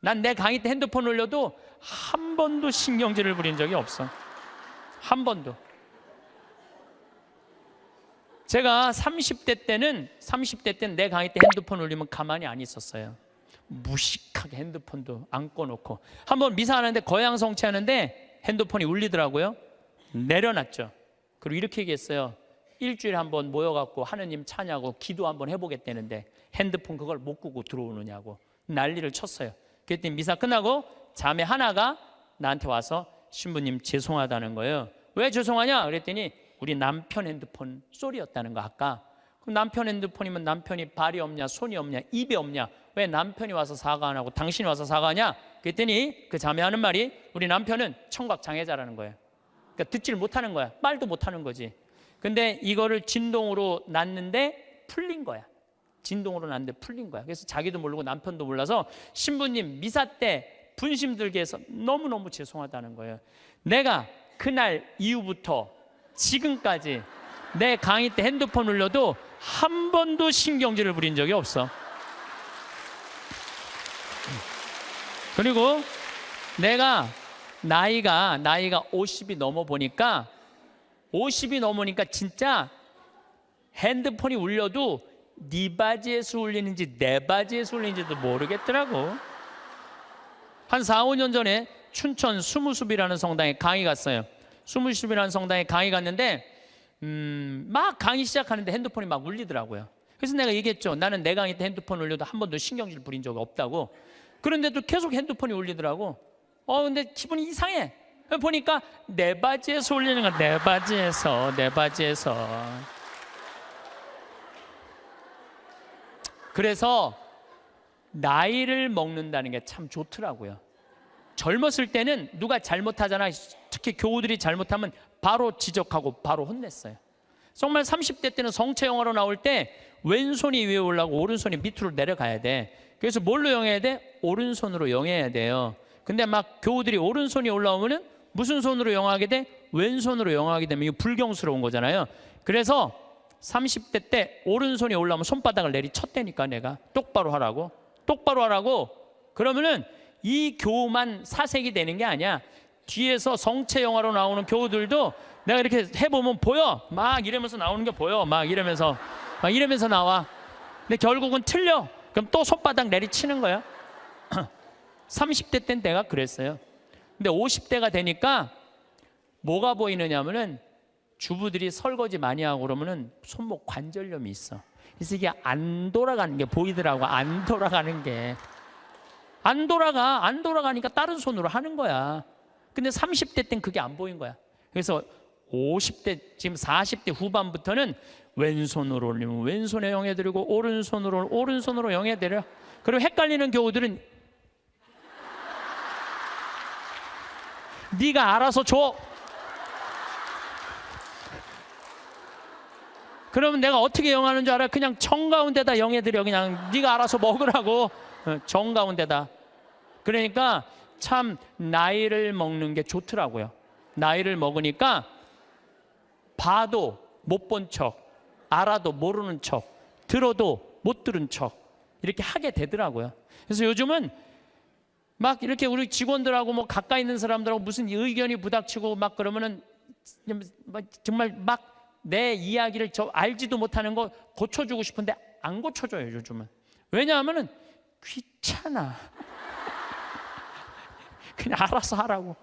난 내 강의 때 핸드폰 올려도 한 번도 신경질을 부린 적이 없어. 한 번도. 제가 30대 때는 내 강의 때 핸드폰 올리면 가만히 안 있었어요. 무식하게 핸드폰도 안 꺼놓고. 한번 미사하는데 거양성취하는데 핸드폰이 울리더라고요. 내려놨죠. 그리고 이렇게 얘기했어요. 일주일에 한번 모여갖고 하느님 찬양하고 기도 한번 해보겠다는데 핸드폰 그걸 못 끄고 들어오느냐고 난리를 쳤어요. 그랬더니 미사 끝나고 자매 하나가 나한테 와서 신부님 죄송하다는 거예요. 왜 죄송하냐 그랬더니 우리 남편 핸드폰 소리였다는 거 아까. 그럼 남편 핸드폰이면 남편이 발이 없냐 손이 없냐 입이 없냐 왜 남편이 와서 사과 안 하고 당신이 와서 사과하냐 그랬더니 그 자매 하는 말이 우리 남편은 청각 장애자라는 거예요. 그러니까 듣지를 못하는 거야. 말도 못하는 거지. 근데 이거를 진동으로 놨는데 풀린 거야. 진동으로 놨는데 풀린 거야. 그래서 자기도 모르고 남편도 몰라서 신부님 미사 때 분심 들게 해서 너무너무 죄송하다는 거예요. 내가 그날 이후부터 지금까지 내 강의 때 핸드폰 울려도 한 번도 신경질을 부린 적이 없어. 그리고 내가 나이가 50이 넘어 보니까 50이 넘으니까 진짜 핸드폰이 울려도 네 바지에서 울리는지 내 바지에서 울리는지도 모르겠더라고. 한 4, 5년 전에 춘천 수무숲이라는 성당에 강의 갔어요. 수무숲이라는 성당에 강의 갔는데 막 강의 시작하는데 핸드폰이 막 울리더라고요. 그래서 내가 얘기했죠. 나는 내 강의 때 핸드폰 울려도 한 번도 신경질 부린 적이 없다고. 그런데도 계속 핸드폰이 울리더라고. 근데 기분이 이상해. 보니까 내 바지에서 울리는 거야. 내 바지에서. 그래서 나이를 먹는다는 게 참 좋더라고요. 젊었을 때는 누가 잘못하잖아. 특히 교우들이 잘못하면 바로 지적하고 바로 혼냈어요. 정말 30대 때는 성체 영화로 나올 때 왼손이 위에 올라가고 오른손이 밑으로 내려가야 돼. 그래서 뭘로 영해야 돼? 오른손으로 영해야 돼요. 근데 막 교우들이 오른손이 올라오면은 무슨 손으로 영하게 돼? 왼손으로 영하게 되면 이거 불경스러운 거잖아요. 그래서 30대 때 오른손이 올라오면 손바닥을 내리쳤다니까. 내가 똑바로 하라고. 그러면은 이 교우만 사색이 되는 게 아니야. 뒤에서 성체 영화로 나오는 교우들도 내가 이렇게 해보면 보여. 막 이러면서 나오는 게 보여. 막 이러면서 나와. 근데 결국은 틀려. 그럼 또 손바닥 내리치는 거야. 30대 땐 내가 그랬어요. 근데 50대가 되니까 뭐가 보이느냐면은 주부들이 설거지 많이 하고 그러면은 손목 관절염이 있어. 그래서 이게 안 돌아가는 게 보이더라고. 안 돌아가니까 다른 손으로 하는 거야. 근데 30대 땐 그게 안 보인 거야. 그래서 50대 지금 40대 후반부터는 왼손으로 올리면 왼손에 영해드리고 오른손으로 영해드려. 그리고 헷갈리는 교우들은 네가 알아서 줘. 그러면 내가 어떻게 영하는 줄 알아? 그냥 정가운데다 영해드려. 그냥 네가 알아서 먹으라고. 정가운데다. 그러니까 참 나이를 먹는 게 좋더라고요. 나이를 먹으니까 봐도 못 본 척, 알아도 모르는 척, 들어도 못 들은 척 이렇게 하게 되더라고요. 그래서 요즘은 막 이렇게 우리 직원들하고 뭐 가까이 있는 사람들하고 무슨 의견이 부닥치고 막 그러면은 정말 막 내 이야기를 저 알지도 못하는 거 고쳐주고 싶은데 안 고쳐줘요 요즘은. 왜냐하면은 귀찮아. 그냥 알아서 하라고.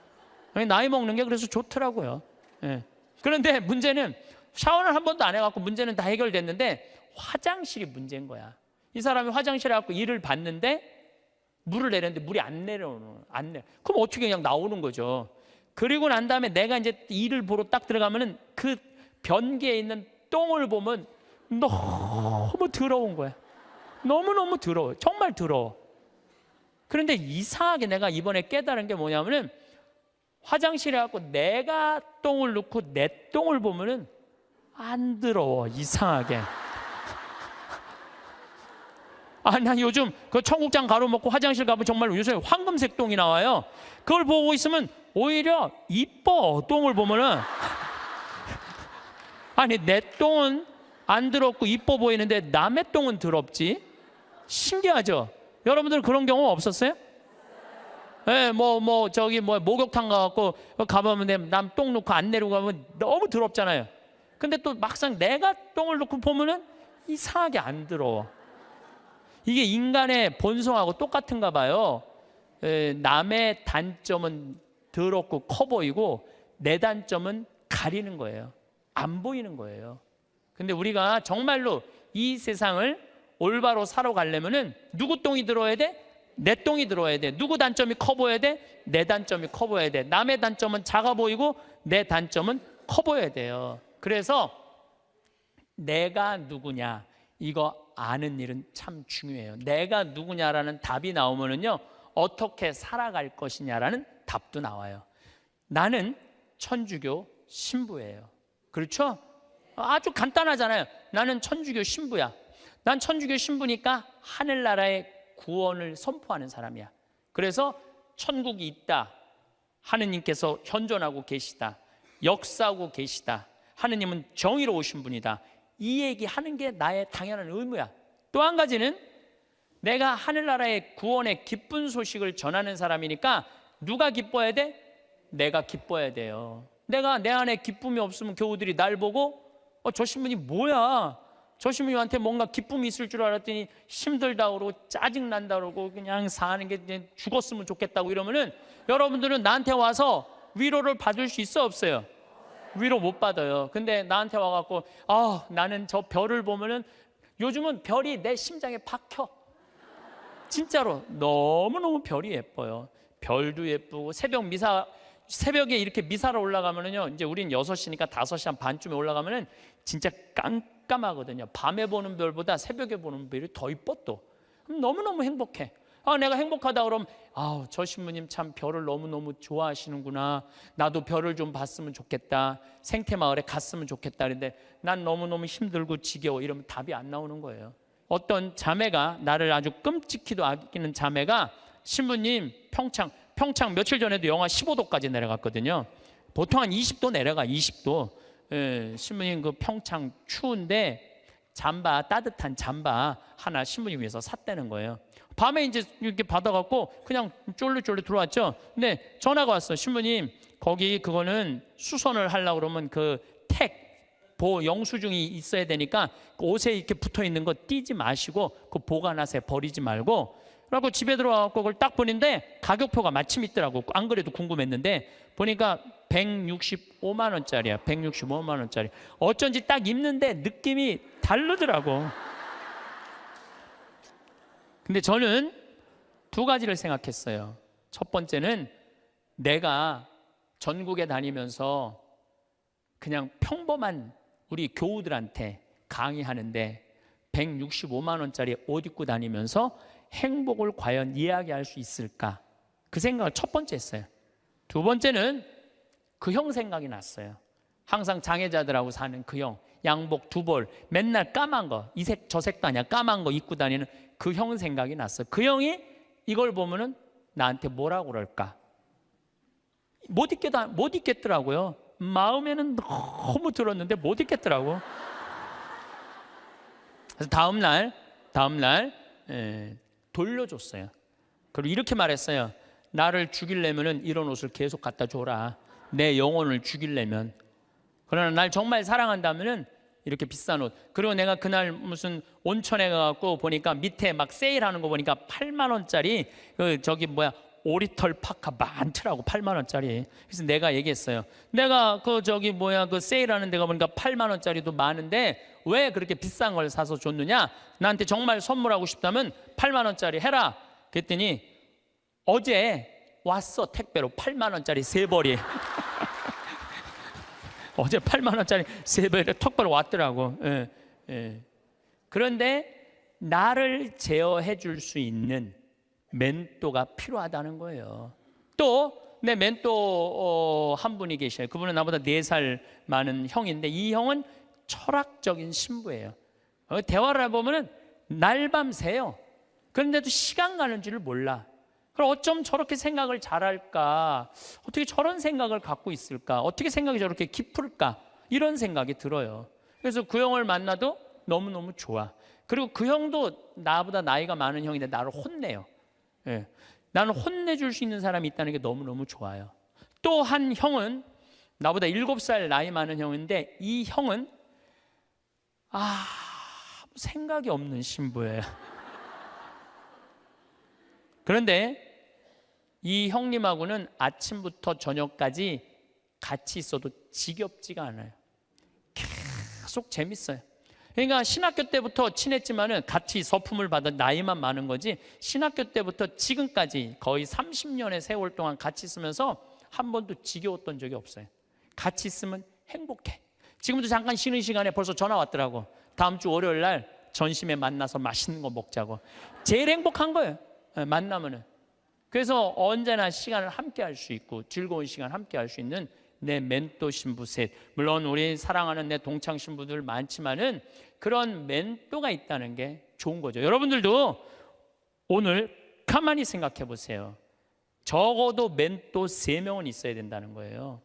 나이 먹는 게 그래서 좋더라고요. 예. 그런데 문제는 샤워를 한 번도 안 해갖고 문제는 다 해결됐는데 화장실이 문제인 거야. 이 사람이 화장실에 갖고 일을 봤는데 물을 내렸는데 물이 안 내려. 그럼 어떻게 그냥 나오는 거죠. 그리고 난 다음에 내가 이제 일을 보러 딱 들어가면은 그 변기에 있는 똥을 보면 너무 더러운 거야. 너무너무 더러워. 정말 더러워. 그런데 이상하게 내가 이번에 깨달은 게 뭐냐면은 화장실에 가고 내가 똥을 넣고 내 똥을 보면은 안 더러워. 이상하게. 난 요즘 그 청국장 가루 먹고 화장실 가면 정말 요새 황금색 똥이 나와요. 그걸 보고 있으면 오히려 이뻐. 똥을 보면은. 아니 내 똥은 안 더럽고 이뻐 보이는데 남의 똥은 더럽지? 신기하죠? 여러분들 그런 경험 없었어요? 예, 저기 목욕탕 가갖고 가보면 남 똥 놓고 안 내리고 가면 너무 더럽잖아요. 근데 또 막상 내가 똥을 놓고 보면은 이상하게 안 더러워. 이게 인간의 본성하고 똑같은가 봐요. 남의 단점은 더럽고 커 보이고 내 단점은 가리는 거예요. 안 보이는 거예요. 근데 우리가 정말로 이 세상을 올바로 살아가려면은 누구 똥이 들어야 돼? 내 똥이 들어야 돼. 누구 단점이 커 보여야 돼? 내 단점이 커 보여야 돼. 남의 단점은 작아 보이고 내 단점은 커 보여야 돼요. 그래서 내가 누구냐 이거 아는 일은 참 중요해요. 내가 누구냐라는 답이 나오면은요 어떻게 살아갈 것이냐라는 답도 나와요. 나는 천주교 신부예요. 그렇죠? 아주 간단하잖아요. 나는 천주교 신부야. 난 천주교 신부니까 하늘나라의 구원을 선포하는 사람이야. 그래서 천국이 있다. 하느님께서 현존하고 계시다. 역사하고 계시다. 하느님은 정의로우신 분이다. 이 얘기하는 게 나의 당연한 의무야. 또 한 가지는 내가 하늘나라의 구원의 기쁜 소식을 전하는 사람이니까 누가 기뻐야 돼? 내가 기뻐야 돼요. 내가 내 안에 기쁨이 없으면 교우들이 날 보고 저 신부님 뭐야? 저 신부님한테 뭔가 기쁨이 있을 줄 알았더니 힘들다 그러고 짜증난다 그러고 그냥 사는 게 죽었으면 좋겠다고 이러면은 여러분들은 나한테 와서 위로를 받을 수 있어 없어요? 위로 못 받아요. 근데 나한테 와갖고 나는 저 별을 보면은 요즘은 별이 내 심장에 박혀. 진짜로 너무너무 별이 예뻐요. 별도 예쁘고 새벽에 이렇게 미사를 올라가면은요 이제 우린 6시니까 5시 한 반쯤에 올라가면은 진짜 깜깜하거든요. 밤에 보는 별보다 새벽에 보는 별이 더 이뻐. 또 너무너무 행복해. 내가 행복하다 그러면 저 신부님 참 별을 너무너무 좋아하시는구나. 나도 별을 좀 봤으면 좋겠다. 생태마을에 갔으면 좋겠다. 그런데 난 너무너무 힘들고 지겨워. 이러면 답이 안 나오는 거예요. 어떤 자매가 나를 아주 끔찍히도 아끼는 자매가 신부님 평창 며칠 전에도 영하 15도까지 내려갔거든요. 보통 한 20도 내려가. 20도. 신부님 그 평창 추운데 따뜻한 잠바 하나 신부님 위해서 샀다는 거예요. 밤에 이제 이렇게 받아갖고 그냥 쫄르쫄르 들어왔죠. 근데 전화가 왔어. 신부님 거기 그거는 수선을 하려고 그러면 그 영수증이 있어야 되니까 그 옷에 이렇게 붙어 있는 거 띄지 마시고 그 보관하세요. 버리지 말고. 그래갖고 집에 들어와갖고 그걸 딱 보는데 가격표가 마침 있더라고. 안 그래도 궁금했는데 보니까 165만 원짜리야. 165만 원짜리. 어쩐지 딱 입는데 느낌이 다르더라고. 근데 저는 두 가지를 생각했어요. 첫 번째는 내가 전국에 다니면서 그냥 평범한 우리 교우들한테 강의하는데 165만 원짜리 옷 입고 다니면서 행복을 과연 이야기할 수 있을까? 그 생각을 첫 번째 했어요. 두 번째는 그 형 생각이 났어요. 항상 장애자들하고 사는 그 형, 양복 2벌, 맨날 까만 거, 이 색 저 색도 아니야, 까만 거 입고 다니는 그 형 생각이 났어요. 그 형이 이걸 보면은 나한테 뭐라고 그럴까? 못 잊겠더라고요. 마음에는 너무 들었는데 못 잊겠더라고. 그래서 다음날 돌려줬어요. 그리고 이렇게 말했어요. 나를 죽이려면은 이런 옷을 계속 갖다 줘라. 내 영혼을 죽이려면. 그러나 날 정말 사랑한다면은 이렇게 비싼 옷. 그리고 내가 그날 무슨 온천에 가갖고 보니까 밑에 막 세일하는 거 보니까 8만 원짜리 오리털 파카 많더라고. 8만 원짜리. 그래서 내가 얘기했어요. 내가 그 세일하는 데가 보니까 8만 원짜리도 많은데 왜 그렇게 비싼 걸 사서 줬느냐? 나한테 정말 선물하고 싶다면 8만 원짜리 해라. 그랬더니 어제 왔어. 택배로 8만 원짜리 3벌이. 어제 8만 원짜리 3벌이 택배로 왔더라고. 그런데 나를 제어해 줄 수 있는 멘토가 필요하다는 거예요. 또 내 멘토 한 분이 계셔요. 그분은 나보다 4살 많은 형인데 이 형은 철학적인 신부예요. 대화를 해보면 날밤 새요. 그런데도 시간 가는 줄을 몰라. 그럼 어쩜 저렇게 생각을 잘할까? 어떻게 저런 생각을 갖고 있을까? 어떻게 생각이 저렇게 깊을까? 이런 생각이 들어요. 그래서 그 형을 만나도 너무너무 좋아. 그리고 그 형도 나보다 나이가 많은 형인데 나를 혼내요. 나는 혼내줄 수 있는 사람이 있다는 게 너무너무 좋아요. 또 한 형은 나보다 7살 나이 많은 형인데 이 형은 생각이 없는 신부예요. 그런데 이 형님하고는 아침부터 저녁까지 같이 있어도 지겹지가 않아요. 계속 재밌어요. 그러니까 신학교 때부터 친했지만은 같이 서품을 받은 나이만 많은 거지, 신학교 때부터 지금까지 거의 30년의 세월 동안 같이 있으면서 한 번도 지겨웠던 적이 없어요. 같이 있으면 행복해. 지금도 잠깐 쉬는 시간에 벌써 전화 왔더라고. 다음 주 월요일 날 전심에 만나서 맛있는 거 먹자고. 제일 행복한 거예요, 만나면은. 그래서 언제나 시간을 함께 할 수 있고 즐거운 시간 함께 할 수 있는 내 멘토 신부 셋. 물론 우리 사랑하는 내 동창 신부들 많지만은 그런 멘토가 있다는 게 좋은 거죠. 여러분들도 오늘 가만히 생각해 보세요. 적어도 멘토 3명은 있어야 된다는 거예요.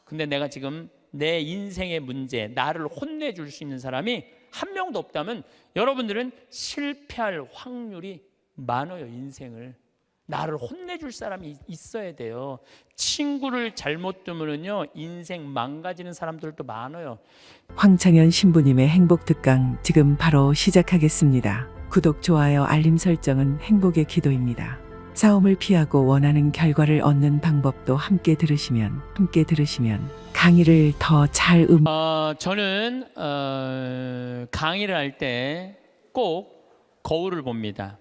근데 내가 지금 내 인생의 문제, 나를 혼내줄 수 있는 사람이 한 명도 없다면 여러분들은 실패할 확률이 많아요. 인생을 나를 혼내줄 사람이 있어야 돼요. 친구를 잘못 두면요 인생 망가지는 사람들도 많아요. 황창현 신부님의 행복 특강 지금 바로 시작하겠습니다. 구독, 좋아요, 알림 설정은 행복의 기도입니다. 싸움을 피하고 원하는 결과를 얻는 방법도 함께 들으시면 강의를 더 잘 저는 강의를 할 때 꼭 거울을 봅니다.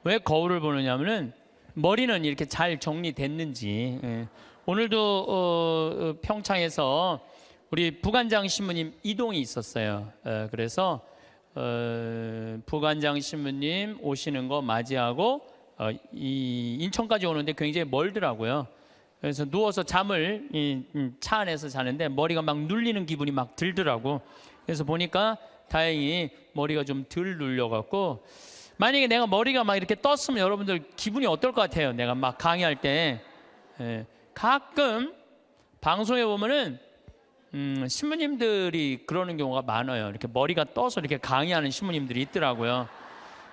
왜 거울을 보느냐면은 머리는 이렇게 잘 정리됐는지. 오늘도 평창에서 우리 부관장 신부님 이동이 있었어요. 그래서 부관장 신부님 오시는 거 맞이하고 이 인천까지 오는데 굉장히 멀더라고요. 그래서 누워서 잠을 차 안에서 자는데 머리가 막 눌리는 기분이 막 들더라고. 그래서 보니까 다행히 머리가 좀 덜 눌려갖고, 만약에 내가 머리가 막 이렇게 떴으면 여러분들 기분이 어떨 것 같아요? 내가 막 강의할 때 가끔 방송에 보면은 신부님들이 그러는 경우가 많아요. 이렇게 머리가 떠서 이렇게 강의하는 신부님들이 있더라고요.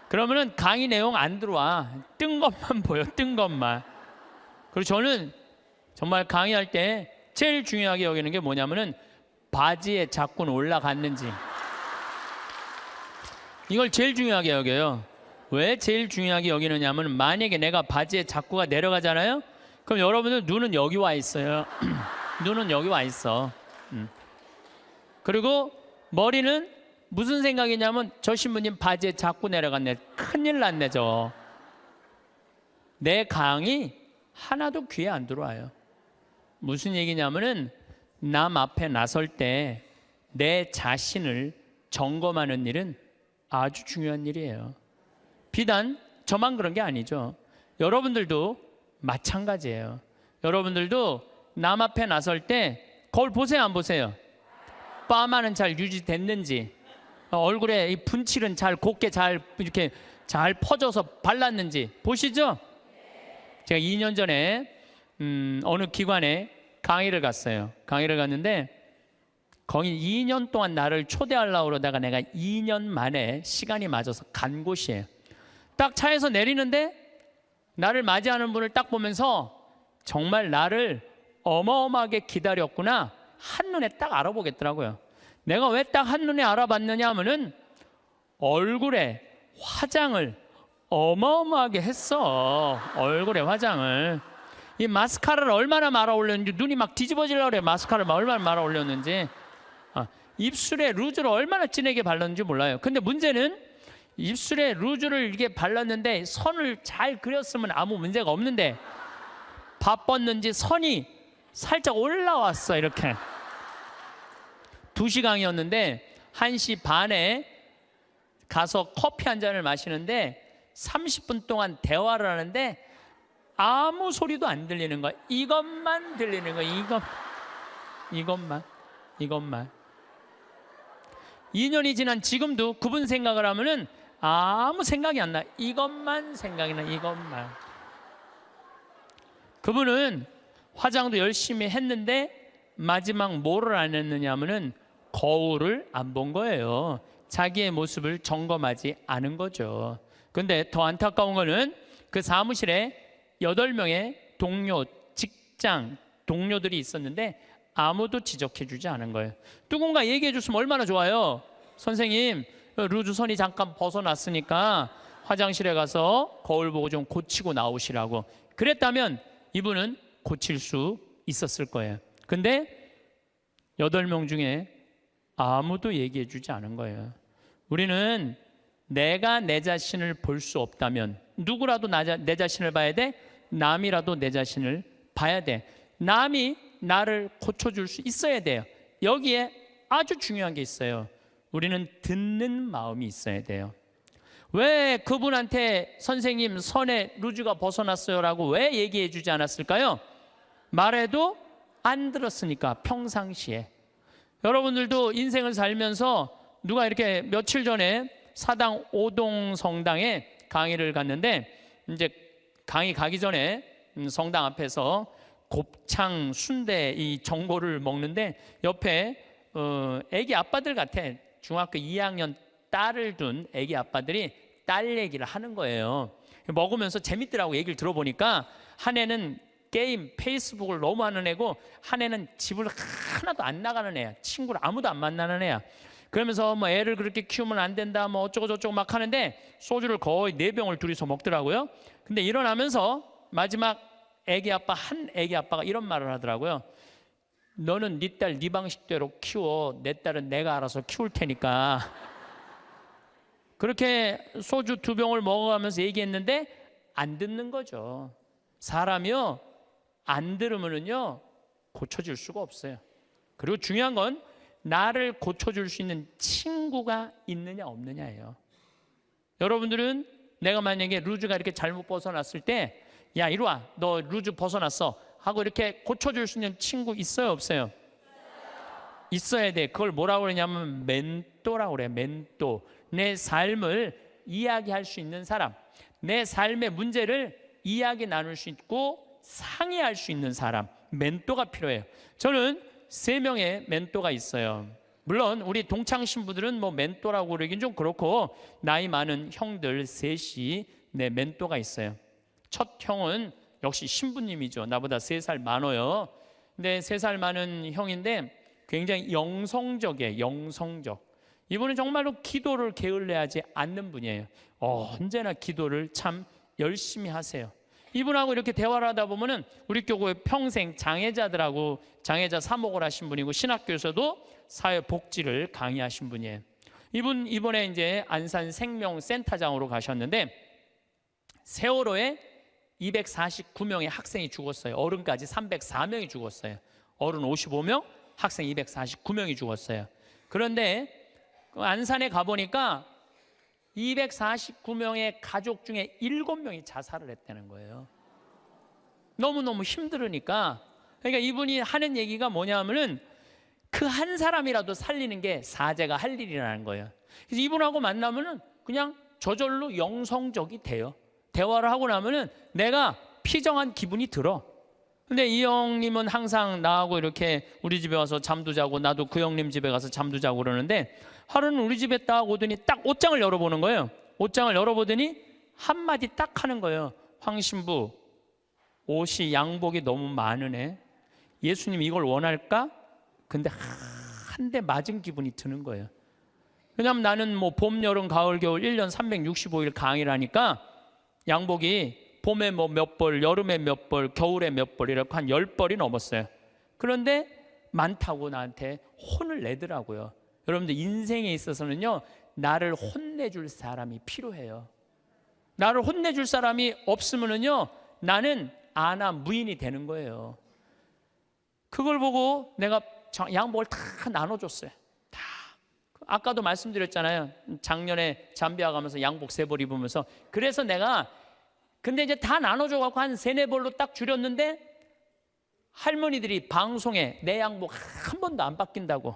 그러면은 강의 내용 안 들어와. 뜬 것만 보여, 뜬 것만. 그리고 저는 정말 강의할 때 제일 중요하게 여기는 게 뭐냐면은 바지에 자꾸는 올라갔는지, 이걸 제일 중요하게 여겨요. 왜 제일 중요하게 여기느냐면, 만약에 내가 바지에 자꾸가 내려가잖아요. 그럼 여러분들 눈은 여기 와 있어요. 눈은 여기 와 있어. 그리고 머리는 무슨 생각이냐면, 저 신부님 바지에 자꾸 내려갔네, 큰일 났네 저. 내 강의 하나도 귀에 안 들어와요. 무슨 얘기냐면은 남 앞에 나설 때 내 자신을 점검하는 일은 아주 중요한 일이에요. 비단 저만 그런 게 아니죠. 여러분들도 마찬가지예요. 여러분들도 남 앞에 나설 때 거울 보세요, 안 보세요? 파마는 잘 유지됐는지, 얼굴에 이 분칠은 잘 곱게 잘 이렇게 잘 퍼져서 발랐는지 보시죠? 제가 2년 전에 어느 기관에 강의를 갔어요. 강의를 갔는데 거기 2년 동안 나를 초대하려고 그러다가 내가 2년 만에 시간이 맞아서 간 곳이에요. 딱 차에서 내리는데 나를 맞이하는 분을 딱 보면서 정말 나를 어마어마하게 기다렸구나, 한눈에 딱 알아보겠더라고요. 내가 왜 딱 한눈에 알아봤느냐 하면은 얼굴에 화장을 어마어마하게 했어. 얼굴에 화장을. 이 마스카라를 얼마나 말아 올렸는지, 눈이 막 뒤집어지려고 그래. 마스카라를 얼마나 말아 올렸는지. 입술에 루즈를 얼마나 진하게 발랐는지 몰라요. 근데 문제는 입술에 루즈를 이렇게 발랐는데 선을 잘 그렸으면 아무 문제가 없는데 바빴는지 선이 살짝 올라왔어. 이렇게 2시 강의였는데 1시 반에 가서 커피 한 잔을 마시는데 30분 동안 대화를 하는데 아무 소리도 안 들리는 거야. 이것만 들리는 거야. 이것만. 2년이 지난 지금도 그분 생각을 하면은 아무 생각이 안 나. 이것만 생각이 나. 이것만. 그분은 화장도 열심히 했는데 마지막 뭐를 안 했느냐 하면은 거울을 안 본 거예요. 자기의 모습을 점검하지 않은 거죠. 근데 더 안타까운 거는 그 사무실에 8명의 동료, 직장 동료들이 있었는데 아무도 지적해 주지 않은 거예요. 누군가 얘기해 줬으면 얼마나 좋아요. 선생님, 루즈 선이 잠깐 벗어났으니까 화장실에 가서 거울 보고 좀 고치고 나오시라고. 그랬다면 이분은 고칠 수 있었을 거예요. 근데 8명 중에 아무도 얘기해 주지 않은 거예요. 우리는 내가 내 자신을 볼 수 없다면 누구라도 내 자신을 봐야 돼? 남이라도 내 자신을 봐야 돼. 남이 나를 고쳐줄 수 있어야 돼요. 여기에 아주 중요한 게 있어요. 우리는 듣는 마음이 있어야 돼요. 왜 그분한테 선생님 선에 루즈가 벗어났어요 라고 왜 얘기해 주지 않았을까요? 말해도 안 들었으니까. 평상시에 여러분들도 인생을 살면서 누가 이렇게 며칠 전에 사당 오동 성당에 강의를 갔는데, 이제 강의 가기 전에 성당 앞에서 곱창 순대 이 전골을 먹는데 옆에 애기 아빠들 같아. 중학교 2학년 딸을 둔 애기 아빠들이 딸 얘기를 하는 거예요. 먹으면서 재밌더라고. 얘기를 들어보니까 한 애는 게임, 페이스북을 너무 하는 애고, 한 애는 집을 하나도 안 나가는 애야. 친구를 아무도 안 만나는 애야. 그러면서 뭐 애를 그렇게 키우면 안 된다, 뭐 어쩌고 저쩌고 막 하는데 소주를 거의 4병을 둘이서 먹더라고요. 근데 일어나면서 마지막 한 애기 아빠가 이런 말을 하더라고요. 너는 네 딸 네 방식대로 키워. 내 딸은 내가 알아서 키울 테니까. 그렇게 소주 2병을 먹어가면서 얘기했는데 안 듣는 거죠. 사람이요, 안 들으면은요 고쳐줄 수가 없어요. 그리고 중요한 건 나를 고쳐줄 수 있는 친구가 있느냐 없느냐예요. 여러분들은 내가 만약에 루즈가 이렇게 잘못 벗어났을 때, 야 이리 와, 너 루즈 벗어났어 하고 이렇게 고쳐줄 수 있는 친구 있어요 없어요? 있어야 돼. 그걸 뭐라고 그러냐면 멘토라고 그래요. 멘토. 내 삶을 이야기할 수 있는 사람, 내 삶의 문제를 이야기 나눌 수 있고 상의할 수 있는 사람, 멘토가 필요해요. 저는 3명의 멘토가 있어요. 물론 우리 동창 신부들은 뭐 멘토라고 그러긴 좀 그렇고, 나이 많은 형들 셋이 내 멘토가 있어요. 첫 형은 역시 신부님이죠. 나보다 3살 많아요. 근데 3살 많은 형인데 굉장히 영성적이에요. 영성적. 이분은 정말로 기도를 게을리하지 않는 분이에요. 언제나 기도를 참 열심히 하세요. 이분하고 이렇게 대화를 하다 보면은 우리 교회 평생 장애자들하고 장애자 사목을 하신 분이고, 신학교에서도 사회복지를 강의하신 분이에요. 이분 이번에 이제 안산 생명센터장으로 가셨는데 세월호에 249명의 학생이 죽었어요. 어른까지 304명이 죽었어요. 어른 55명, 학생 249명이 죽었어요. 그런데 안산에 가보니까 249명의 가족 중에 7명이 자살을 했다는 거예요. 너무너무 힘들으니까. 그러니까 이분이 하는 얘기가 뭐냐면은 그 한 사람이라도 살리는 게 사제가 할 일이라는 거예요. 그래서 이분하고 만나면은 그냥 저절로 영성적이 돼요. 대화를 하고 나면은 내가 피정한 기분이 들어. 근데 이 형님은 항상 나하고 이렇게 우리 집에 와서 잠도 자고, 나도 그 형님 집에 가서 잠도 자고 그러는데, 하루는 우리 집에 딱 오더니 딱 옷장을 열어보는 거예요. 옷장을 열어보더니 한마디 딱 하는 거예요. 황 신부, 옷이 양복이 너무 많으네. 예수님 이걸 원할까? 근데 한 대 맞은 기분이 드는 거예요. 왜냐하면 나는 뭐 봄, 여름, 가을, 겨울 1년 365일 강의를 하니까 양복이 봄에 뭐 몇 벌, 여름에 몇 벌, 겨울에 몇 벌, 이렇게 한 10벌이 넘었어요. 그런데 많다고 나한테 혼을 내더라고요. 여러분들 인생에 있어서는요, 나를 혼내줄 사람이 필요해요. 나를 혼내줄 사람이 없으면은요, 나는 아나 무인이 되는 거예요. 그걸 보고 내가 양복을 다 나눠줬어요. 다. 아까도 말씀드렸잖아요. 작년에 잠비아 가면서 양복 3벌 입으면서. 그래서 내가 근데 이제 다 나눠줘갖고 한 3-4벌로 딱 줄였는데, 할머니들이 방송에 내 양복 한 번도 안 바뀐다고,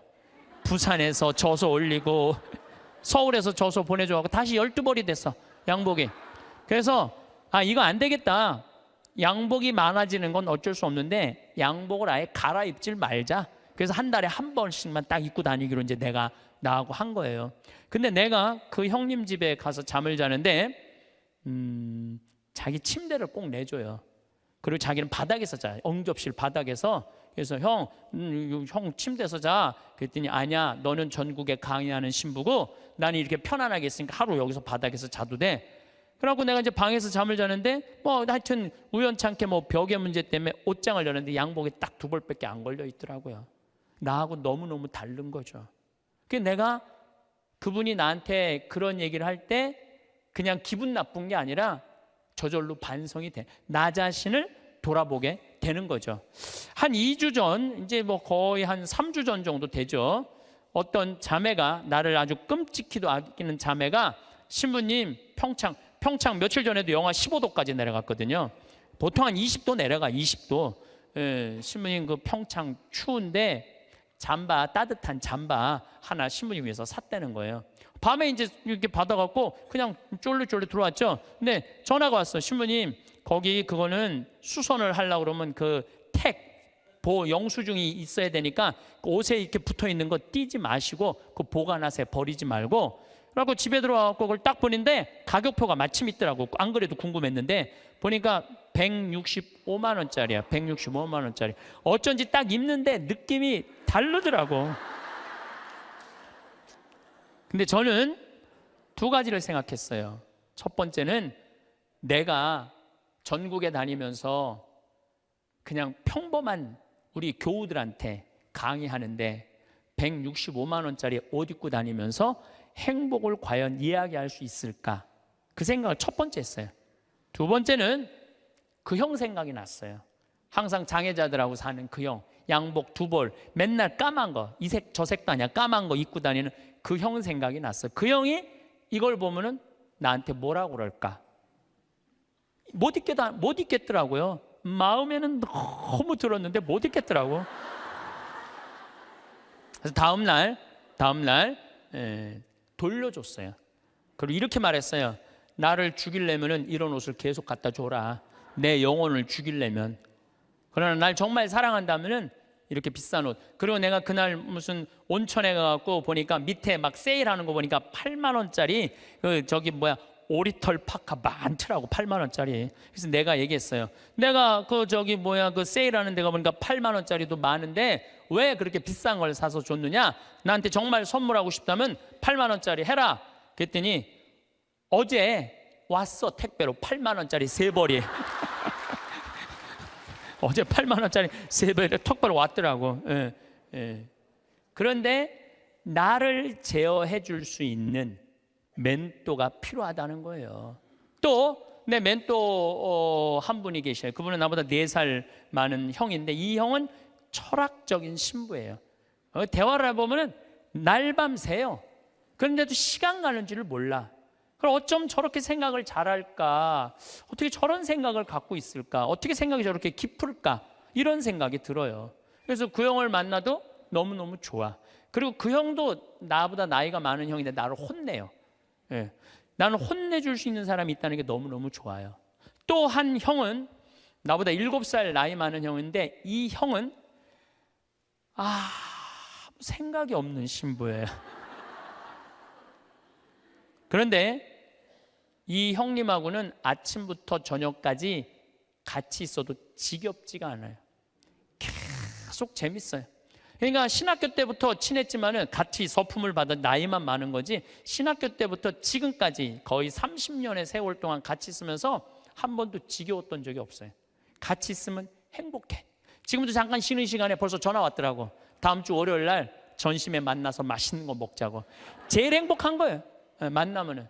부산에서 져서 올리고 서울에서 져서 보내줘갖고 다시 12벌이 됐어 양복이. 그래서 이거 안 되겠다. 양복이 많아지는 건 어쩔 수 없는데 양복을 아예 갈아입질 말자. 그래서 한 달에 한 번씩만 딱 입고 다니기로 이제 내가 나하고 한 거예요. 근데 내가 그 형님 집에 가서 잠을 자는데 자기 침대를 꼭 내줘요. 그리고 자기는 바닥에서 자요. 응접실 바닥에서. 그래서 형 침대에서 자. 그랬더니 아니야, 너는 전국에 강의하는 신부고 나는 이렇게 편안하게 있으니까 하루 여기서 바닥에서 자도 돼. 그래갖고 내가 이제 방에서 잠을 자는데 뭐 하여튼 우연찮게 뭐 벽의 문제 때문에 옷장을 열었는데 양복에 딱 2벌밖에 안 걸려 있더라고요. 나하고 너무너무 다른 거죠. 그래서 내가 그분이 나한테 그런 얘기를 할 때 그냥 기분 나쁜 게 아니라 저절로 반성이 돼. 나 자신을 돌아보게 되는 거죠. 한 2주 전, 이제 뭐 거의 한 3주 전 정도 되죠. 어떤 자매가, 나를 아주 끔찍히도 아끼는 자매가, 신부님 평창 며칠 전에도 영하 15도까지 내려갔거든요. 보통 한 20도 내려가. 20도. 신부님 그 평창 추운데 잠바, 따뜻한 잠바 하나 신부님 위해서 샀다는 거예요. 밤에 이제 이렇게 받아갖고 그냥 쫄르쫄르 들어왔죠. 근데 전화가 왔어. 신부님 거기 그거는 수선을 하려고 그러면 그 영수증이 있어야 되니까 그 옷에 이렇게 붙어 있는 거 띄지 마시고 그 보관하세요. 버리지 말고. 그래갖고 집에 들어와갖고 그걸 딱 보는데 가격표가 마침 있더라고. 안 그래도 궁금했는데 보니까 165만 원짜리야. 165만 원짜리. 어쩐지 딱 입는데 느낌이 다르더라고. 근데 저는 두 가지를 생각했어요. 첫 번째는 내가 전국에 다니면서 그냥 평범한 우리 교우들한테 강의하는데 165만 원짜리 옷 입고 다니면서 행복을 과연 이야기할 수 있을까? 그 생각을 첫 번째 했어요. 두 번째는 그 형 생각이 났어요. 항상 장애자들하고 사는 그 형, 양복 2벌, 맨날 까만 거, 이 색 저 색도 아니야, 까만 거 입고 다니는 그 형 생각이 났어요. 그 형이 이걸 보면은 나한테 뭐라고 그럴까? 못 입겠더라고요. 마음에는 너무 들었는데 못 입겠더라고. 그래서 다음날 돌려줬어요. 그리고 이렇게 말했어요. 나를 죽이려면은 이런 옷을 계속 갖다 줘라. 내 영혼을 죽이려면. 그러나 날 정말 사랑한다면은 이렇게 비싼 옷. 그리고 내가 그날 무슨 온천에 가갖고 보니까 밑에 막 세일하는 거 보니까 8만 원짜리 그 저기 뭐야 오리털 파카 많더라고. 8만 원짜리. 그래서 내가 얘기했어요. 내가 그 저기 뭐야 그 세일하는 데가 보니까 8만 원짜리도 많은데 왜 그렇게 비싼 걸 사서 줬느냐? 나한테 정말 선물하고 싶다면 8만 원짜리 해라. 그랬더니 어제 왔어. 택배로 8만 원짜리 3벌이. 어제 8만 원짜리 3벌이 턱벌 왔더라고. 그런데 나를 제어해 줄 수 있는 멘토가 필요하다는 거예요. 또 내 멘토 한 분이 계셔요. 그분은 나보다 4살 많은 형인데 이 형은 철학적인 신부예요. 대화를 해보면 날밤 새요. 그런데도 시간 가는 줄을 몰라. 그럼 어쩜 저렇게 생각을 잘할까? 어떻게 저런 생각을 갖고 있을까? 어떻게 생각이 저렇게 깊을까? 이런 생각이 들어요. 그래서 그 형을 만나도 너무너무 좋아. 그리고 그 형도 나보다 나이가 많은 형인데 나를 혼내요. 나는 혼내줄 수 있는 사람이 있다는 게 너무너무 좋아요. 또 한 형은 나보다 7살 나이 많은 형인데 이 형은 생각이 없는 신부예요. 그런데 이 형님하고는 아침부터 저녁까지 같이 있어도 지겹지가 않아요. 계속 재밌어요. 그러니까 신학교 때부터 친했지만은 같이 서품을 받아 나이만 많은 거지 신학교 때부터 지금까지 거의 30년의 세월 동안 같이 있으면서 한 번도 지겨웠던 적이 없어요. 같이 있으면 행복해. 지금도 잠깐 쉬는 시간에 벌써 전화 왔더라고. 다음 주 월요일 날 전심에 만나서 맛있는 거 먹자고. 제일 행복한 거예요. 만나면은.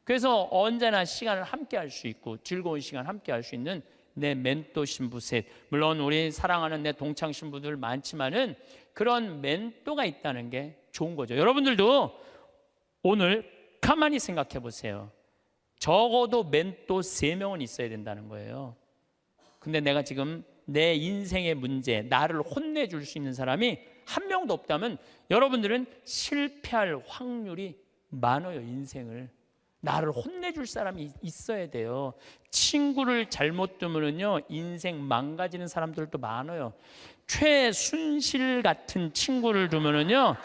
그래서 언제나 시간을 함께 할 수 있고 즐거운 시간 함께 할 수 있는 내 멘토 신부 셋. 물론 우리 사랑하는 내 동창 신부들 많지만은 그런 멘토가 있다는 게 좋은 거죠. 여러분들도 오늘 가만히 생각해 보세요. 적어도 멘토 3명은 있어야 된다는 거예요. 근데 내가 지금 내 인생의 문제, 나를 혼내줄 수 있는 사람이 한 명도 없다면 여러분들은 실패할 확률이 많아요. 인생을. 나를 혼내줄 사람이 있어야 돼요. 친구를 잘못 두면요 인생 망가지는 사람들도 많아요. 최순실 같은 친구를 두면요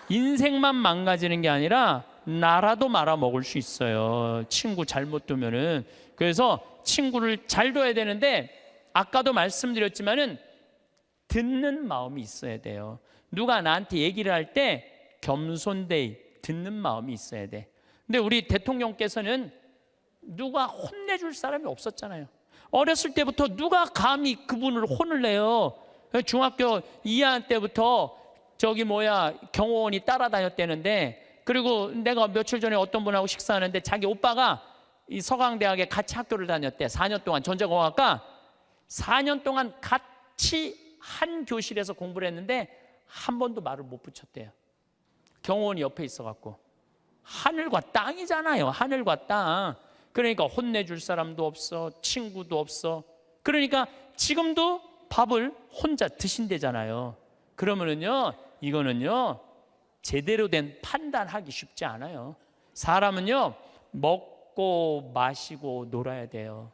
인생만 망가지는 게 아니라 나라도 말아먹을 수 있어요. 친구 잘못 두면은. 그래서 친구를 잘 둬야 되는데 아까도 말씀드렸지만은 듣는 마음이 있어야 돼요. 누가 나한테 얘기를 할 때 겸손되이 듣는 마음이 있어야 돼. 근데 우리 대통령께서는 누가 혼내줄 사람이 없었잖아요. 어렸을 때부터 누가 감히 그분을 혼을 내요. 중학교 2학년 때부터 경호원이 따라다녔다는데, 그리고 내가 며칠 전에 어떤 분하고 식사하는데 자기 오빠가 이 서강대학에 같이 학교를 다녔대. 4년 동안 전자공학과 4년 동안 같이 한 교실에서 공부를 했는데 한 번도 말을 못 붙였대요. 경호원이 옆에 있어갖고. 하늘과 땅이잖아요. 하늘과 땅. 그러니까 혼내줄 사람도 없어, 친구도 없어. 그러니까 지금도 밥을 혼자 드신대잖아요. 그러면은요, 이거는요 제대로 된 판단하기 쉽지 않아요. 사람은요 먹고 마시고 놀아야 돼요.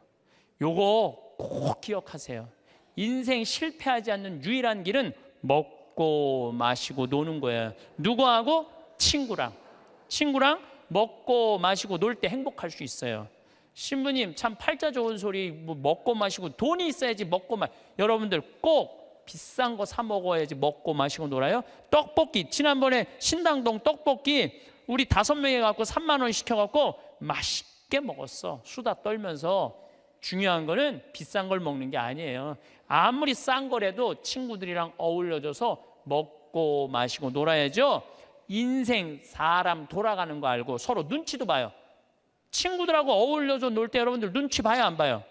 요거 꼭 기억하세요. 인생 실패하지 않는 유일한 길은 먹고 마시고 노는 거예요. 누구하고? 친구랑 먹고 마시고 놀 때 행복할 수 있어요. 신부님 참 팔자 좋은 소리, 뭐 먹고 마시고 돈이 있어야지 여러분들 꼭 비싼 거 사 먹어야지 먹고 마시고 놀아요? 떡볶이, 지난번에 신당동 떡볶이 우리 5명이 갖고 3만 원 시켜갖고 맛있게 먹었어. 수다 떨면서. 중요한 거는 비싼 걸 먹는 게 아니에요. 아무리 싼 거라도 친구들이랑 어울려져서 먹고 마시고 놀아야죠. 인생 사람 돌아가는 거 알고 서로 눈치도 봐요. 친구들하고 어울려서 놀 때 여러분들 눈치 봐요, 안 봐요?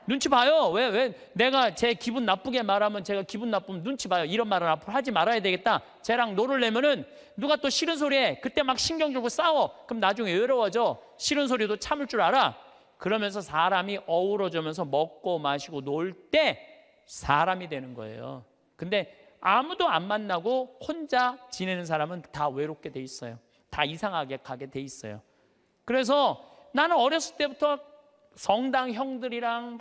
눈치 봐요. 왜 내가 제 기분 나쁘게 말하면 제가 기분 나쁘면 눈치 봐요. 이런 말은 앞으로 하지 말아야 되겠다. 쟤랑 놀으려면은 누가 또 싫은 소리 해. 그때 막 신경 주고 싸워. 그럼 나중에 외로워져. 싫은 소리도 참을 줄 알아. 그러면서 사람이 어우러지면서 먹고 마시고 놀 때 사람이 되는 거예요. 근데 아무도 안 만나고 혼자 지내는 사람은 다 외롭게 돼 있어요. 다 이상하게 가게 돼 있어요. 그래서 나는 어렸을 때부터 성당 형들이랑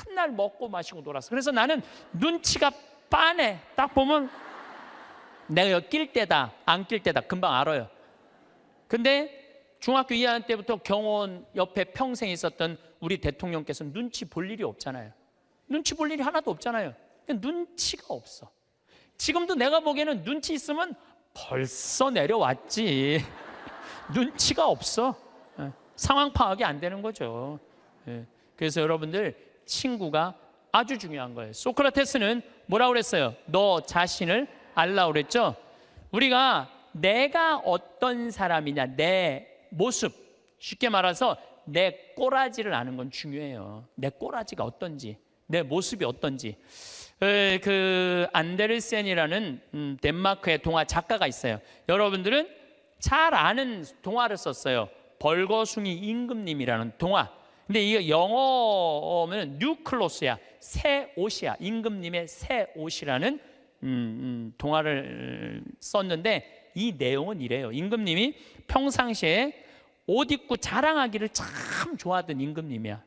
맨날 먹고 마시고 놀았어. 그래서 나는 눈치가 빤해. 딱 보면 내가 여기 낄 때다 안 낄 때다 금방 알아요. 근데 중학교 2학년 때부터 경호원 옆에 평생 있었던 우리 대통령께서는 눈치 볼 일이 없잖아요. 눈치 볼 일이 하나도 없잖아요. 눈치가 없어. 지금도 내가 보기에는 눈치 있으면 벌써 내려왔지. 눈치가 없어. 상황 파악이 안 되는 거죠. 그래서 여러분들 친구가 아주 중요한 거예요. 소크라테스는 뭐라고 그랬어요? 너 자신을 알라고 그랬죠. 우리가 내가 어떤 사람이냐, 내 모습, 쉽게 말해서 내 꼬라지를 아는 건 중요해요. 내 꼬라지가 어떤지, 내 모습이 어떤지. 그 안데르센이라는 덴마크의 동화 작가가 있어요. 여러분들은 잘 아는 동화를 썼어요. 벌거숭이 임금님이라는 동화. 근데 이게 영어면 뉴클로스야, 새 옷이야. 임금님의 새 옷이라는 동화를 썼는데 이 내용은 이래요. 임금님이 평상시에 옷 입고 자랑하기를 참 좋아하던 임금님이야.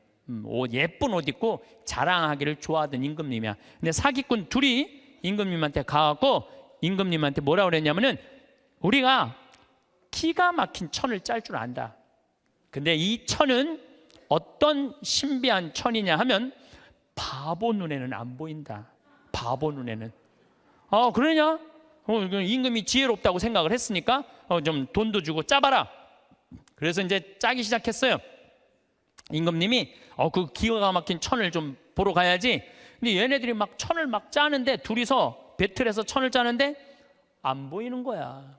예쁜 옷 입고 자랑하기를 좋아하던 임금님이야. 근데 사기꾼 둘이 임금님한테 가갖고 임금님한테 뭐라 그랬냐면은 우리가 기가 막힌 천을 짤 줄 안다. 근데 이 천은 어떤 신비한 천이냐 하면 바보 눈에는 안 보인다. 바보 눈에는. 그러냐? 임금이 지혜롭다고 생각을 했으니까 좀 돈도 주고 짜봐라. 그래서 이제 짜기 시작했어요. 임금님이 그 기가 막힌 천을 좀 보러 가야지. 근데 얘네들이 막 천을 막 짜는데 둘이서 배틀해서 천을 짜는데 안 보이는 거야.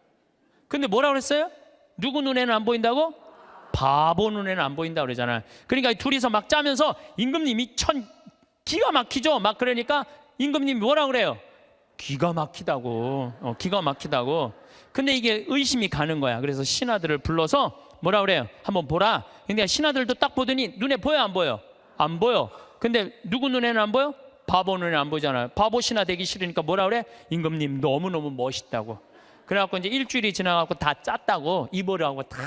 근데 뭐라고 그랬어요? 누구 눈에는 안 보인다고? 바보 눈에는 안 보인다고 그러잖아요. 그러니까 둘이서 막 짜면서 임금님이 천 기가 막히죠. 막 그러니까 임금님이 뭐라고 그래요? 기가 막히다고. 기가 막히다고. 근데 이게 의심이 가는 거야. 그래서 신하들을 불러서 뭐라 그래요? 한번 보라. 근데 신하들도 딱 보더니 눈에 보여 안 보여? 안 보여. 근데 누구 눈에는 안 보여? 바보 눈에는 안 보이잖아요. 바보 신하 되기 싫으니까 뭐라 그래? 임금님 너무너무 멋있다고. 그래갖고 이제 일주일이 지나갖고 다 짰다고 입으라고 다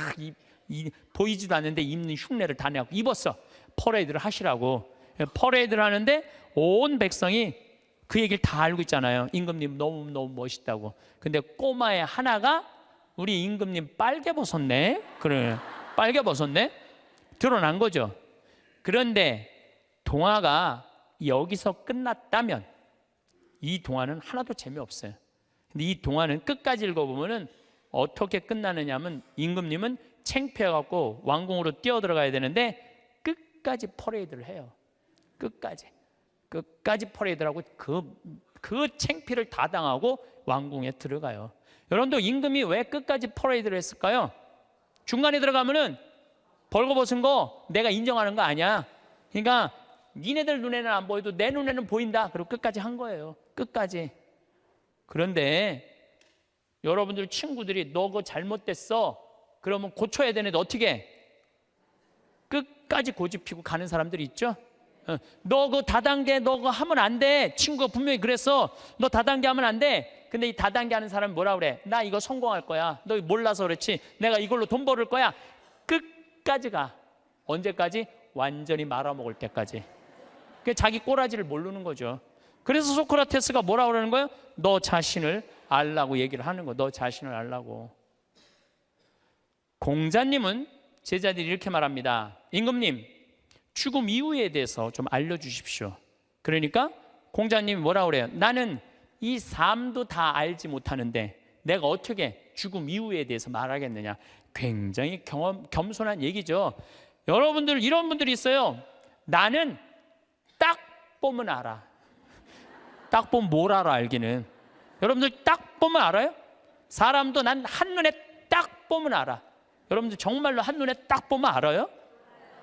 보이지도 않는데 입는 흉내를 다 내갖고 입었어. 퍼레이드를 하시라고. 퍼레이드를 하는데 온 백성이 그 얘기를 다 알고 있잖아요. 임금님 너무너무 멋있다고. 근데 꼬마의 하나가 우리 임금님 빨개 벗었네. 그래, 빨개 벗었네. 드러난 거죠. 그런데 동화가 여기서 끝났다면 이 동화는 하나도 재미없어요. 근데 이 동화는 끝까지 읽어보면은 어떻게 끝나느냐면 임금님은 창피해갖고 왕궁으로 뛰어들어가야 되는데 끝까지 퍼레이드를 해요. 끝까지 퍼레이드를 하고 그 창피를 다 당하고 왕궁에 들어가요. 여러분도 임금이 왜 끝까지 퍼레이드를 했을까요? 중간에 들어가면은 벌거벗은 거 내가 인정하는 거 아니야. 그러니까 니네들 눈에는 안 보여도 내 눈에는 보인다. 그리고 끝까지 한 거예요. 끝까지. 그런데 여러분들 친구들이 너 그거 잘못됐어. 그러면 고쳐야 되는데 어떻게 해? 끝까지 고집피고 가는 사람들이 있죠. 너 그거 다단계 너 그거 하면 안 돼. 친구가 분명히 그랬어. 너 다단계 하면 안 돼. 근데 이 다단계 하는 사람이 뭐라 그래? 나 이거 성공할 거야. 너 몰라서 그렇지. 내가 이걸로 돈 벌을 거야. 끝까지 가. 언제까지? 완전히 말아먹을 때까지. 자기 꼬라지를 모르는 거죠. 그래서 소크라테스가 뭐라 그러는 거예요? 너 자신을 알라고 얘기를 하는 거. 너 자신을 알라고. 공자님은 제자들이 이렇게 말합니다. 임금님, 죽음 이후에 대해서 좀 알려주십시오. 그러니까 공자님이 뭐라 그래요? 나는 이 삶도 다 알지 못하는데 내가 어떻게 죽음 이후에 대해서 말하겠느냐. 굉장히 겸손한 얘기죠. 여러분들 이런 분들이 있어요. 나는 딱 보면 알아. 딱 보면 뭘 알아 알기는. 여러분들 딱 보면 알아요? 사람도 난 한눈에 딱 보면 알아. 여러분들 정말로 한눈에 딱 보면 알아요?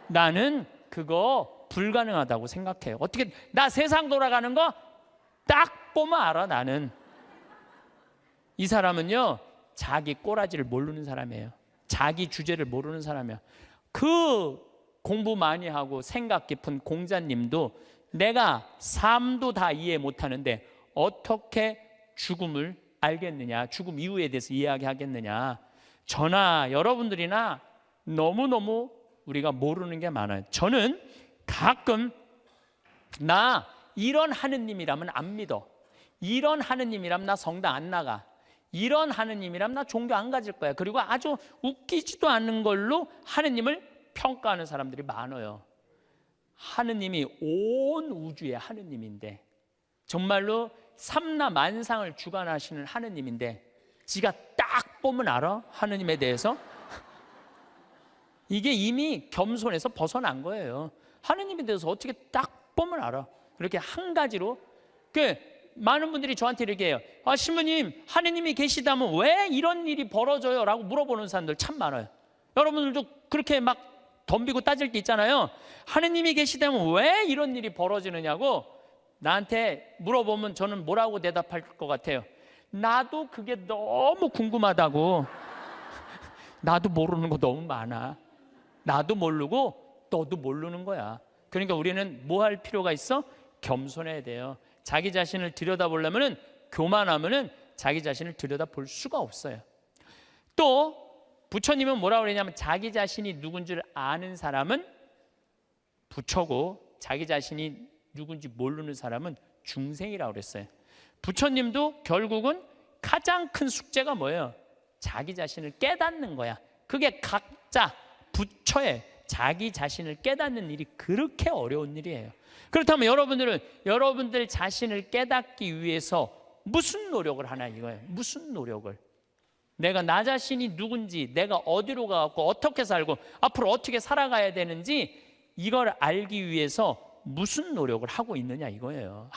나는 그거 불가능하다고 생각해요. 어떻게 나 세상 돌아가는 거 딱 보면 알아. 나는. 이 사람은요 자기 꼬라지를 모르는 사람이에요. 자기 주제를 모르는 사람이야. 그 공부 많이 하고 생각 깊은 공자님도 내가 삶도 다 이해 못하는데 어떻게 죽음을 알겠느냐, 죽음 이후에 대해서 이야기하겠느냐. 저나 여러분들이나 너무너무 우리가 모르는 게 많아요. 저는 가끔 나 이런 하느님이라면 안 믿어. 이런 하느님이라면 나 성당 안 나가. 이런 하느님이라면 나 종교 안 가질 거야. 그리고 아주 웃기지도 않는 걸로 하느님을 평가하는 사람들이 많아요. 하느님이 온 우주의 하느님인데, 정말로 삼라 만상을 주관하시는 하느님인데 지가 딱 보면 알아? 하느님에 대해서? 이게 이미 겸손에서 벗어난 거예요. 하느님에 대해서 어떻게 딱 보면 알아? 그렇게 한 가지로. 많은 분들이 저한테 이렇게 해요. 아, 신부님, 하느님이 계시다면 왜 이런 일이 벌어져요? 라고 물어보는 사람들 참 많아요. 여러분들도 그렇게 막 덤비고 따질 게 있잖아요. 하느님이 계시다면 왜 이런 일이 벌어지느냐고 나한테 물어보면 저는 뭐라고 대답할 것 같아요? 나도 그게 너무 궁금하다고. 나도 모르는 거 너무 많아. 나도 모르고 너도 모르는 거야. 그러니까 우리는 뭐 할 필요가 있어? 겸손해야 돼요. 자기 자신을 들여다보려면, 교만하면 자기 자신을 들여다볼 수가 없어요. 또 부처님은 뭐라고 그러냐면 자기 자신이 누군 줄 아는 사람은 부처고 자기 자신이 누군지 모르는 사람은 중생이라고 그랬어요. 부처님도 결국은 가장 큰 숙제가 뭐예요? 자기 자신을 깨닫는 거야. 그게 각자 부처의 자기 자신을 깨닫는 일이 그렇게 어려운 일이에요. 그렇다면 여러분들은 여러분들 자신을 깨닫기 위해서 무슨 노력을 하나 이거예요. 무슨 노력을. 내가 나 자신이 누군지, 내가 어디로 가고 어떻게 살고 앞으로 어떻게 살아가야 되는지 이걸 알기 위해서 무슨 노력을 하고 있느냐 이거예요.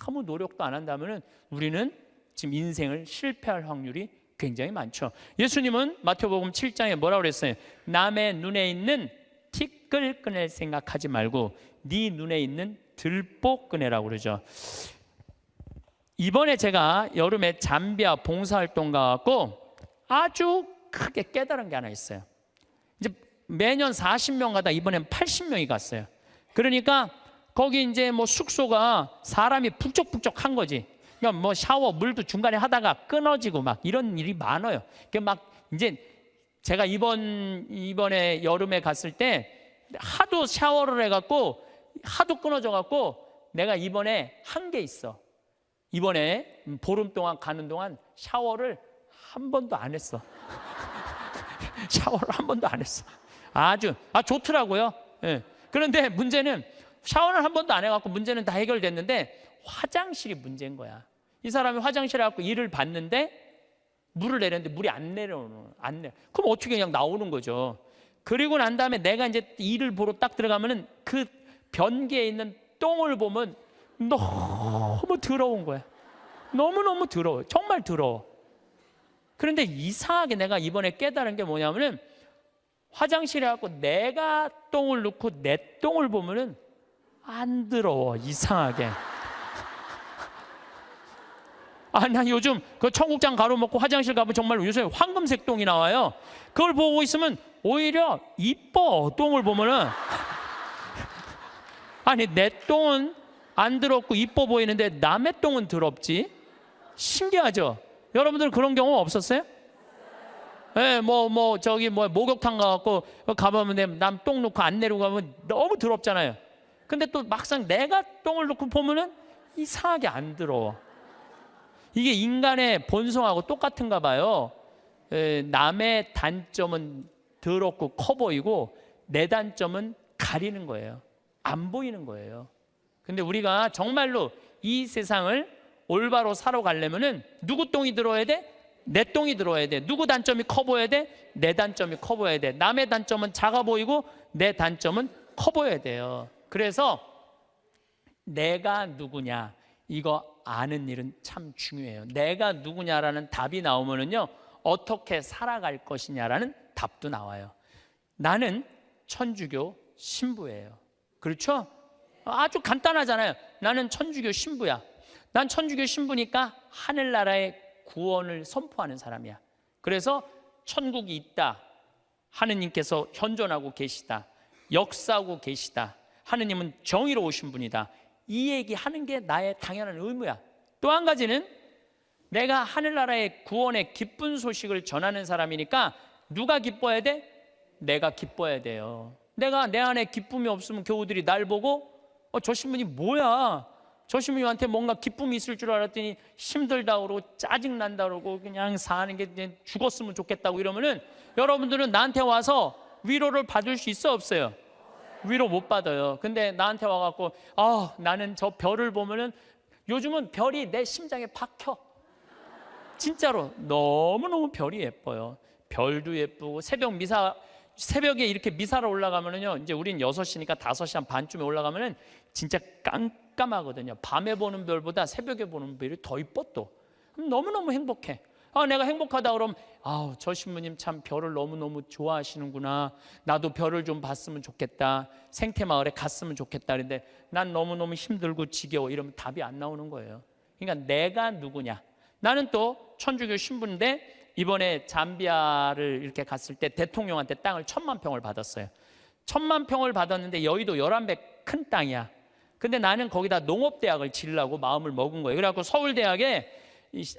아무 노력도 안 한다면 우리는 지금 인생을 실패할 확률이 굉장히 많죠. 예수님은 마태복음 7장에 뭐라고 그랬어요? 남의 눈에 있는 티끌 꺼낼 생각하지 말고 네 눈에 있는 들보 꺼내라고 그러죠. 이번에 제가 여름에 잠비아 봉사활동 가고 아주 크게 깨달은 게 하나 있어요. 이제 매년 40명 가다 이번엔 80명이 갔어요. 그러니까 거기 이제 뭐 숙소가 사람이 북적북적한 거지. 그러니까 뭐 샤워 물도 중간에 하다가 끊어지고 막 이런 일이 많아요. 그러니까 막 이제 제가 이번에 여름에 갔을 때 하도 샤워를 해갖고 하도 끊어져갖고 내가 이번에 한 게 있어. 이번에 보름 동안 가는 동안 샤워를 한 번도 안 했어. 샤워를 한 번도 안 했어. 아주 좋더라고요. 예. 그런데 문제는 샤워를 한 번도 안 해갖고 문제는 다 해결됐는데 화장실이 문제인 거야. 이 사람이 화장실에 갖고 일을 봤는데 물을 내렸는데 물이 안 내려. 그럼 어떻게 그냥 나오는 거죠. 그리고 난 다음에 내가 이제 일을 보러 딱 들어가면은 그 변기에 있는 똥을 보면 너무 더러운 거야. 너무너무 더러워. 정말 더러워. 그런데 이상하게 내가 이번에 깨달은 게 뭐냐면은 화장실에 갖고 내가 똥을 넣고 내 똥을 보면은 안 더러워. 이상하게. 나 요즘 그 청국장 가루먹고 화장실 가면 정말 요새 황금색 똥이 나와요. 그걸 보고 있으면 오히려 이뻐. 똥을 보면은. 아니 내 똥은 안 더럽고 이뻐 보이는데 남의 똥은 더럽지. 신기하죠? 여러분들 그런 경험 없었어요? 예, 저기 목욕탕 가갖고 가보면 남 똥 놓고 안 내리고 가면 너무 더럽잖아요. 근데 또 막상 내가 똥을 놓고 보면은 이상하게 안 더러워. 이게 인간의 본성하고 똑같은가 봐요. 남의 단점은 더럽고 커 보이고 내 단점은 가리는 거예요. 안 보이는 거예요. 근데 우리가 정말로 이 세상을 올바로 살아가려면은 누구 똥이 들어야 돼? 내 똥이 들어야 돼. 누구 단점이 커 보여야 돼? 내 단점이 커 보여야 돼. 남의 단점은 작아 보이고 내 단점은 커 보여야 돼요. 그래서 내가 누구냐 이거 아는 일은 참 중요해요. 내가 누구냐라는 답이 나오면은요 어떻게 살아갈 것이냐라는 답도 나와요. 나는 천주교 신부예요. 그렇죠? 아주 간단하잖아요. 나는 천주교 신부야. 난 천주교 신부니까 하늘나라의 구원을 선포하는 사람이야. 그래서 천국이 있다. 하느님께서 현존하고 계시다. 역사하고 계시다. 하느님은 정의로우신 분이다. 이 얘기하는 게 나의 당연한 의무야. 또 한 가지는 내가 하늘나라의 구원의 기쁜 소식을 전하는 사람이니까 누가 기뻐야 돼? 내가 기뻐야 돼요. 내가 내 안에 기쁨이 없으면 교우들이 날 보고 저 신부님 뭐야? 저 신부님한테 뭔가 기쁨이 있을 줄 알았더니 힘들다 그러고 짜증난다 그러고 그냥 사는 게 죽었으면 좋겠다고 이러면은 여러분들은 나한테 와서 위로를 받을 수 있어 없어요? 위로 못 받아요. 근데 나한테 와갖고 나는 저 별을 보면은 요즘은 별이 내 심장에 박혀. 진짜로 너무너무 별이 예뻐요. 별도 예쁘고 새벽에 이렇게 미사를 올라가면은요 이제 우린 6시니까 5시 한 반쯤에 올라가면은 진짜 깜깜하거든요. 밤에 보는 별보다 새벽에 보는 별이 더 이뻐. 또 너무너무 행복해. 내가 행복하다 그러면 저 신부님 참 별을 너무너무 좋아하시는구나. 나도 별을 좀 봤으면 좋겠다. 생태마을에 갔으면 좋겠다. 그런데 난 너무너무 힘들고 지겨워. 이러면 답이 안 나오는 거예요. 그러니까 내가 누구냐. 나는 또 천주교 신부인데 이번에 잠비아를 이렇게 갔을 때 대통령한테 땅을 1000만 평을 받았어요. 1000만 평을 받았는데 여의도 11배 큰 땅이야. 근데 나는 거기다 농업대학을 지으려고 마음을 먹은 거예요. 그래갖고 서울대학에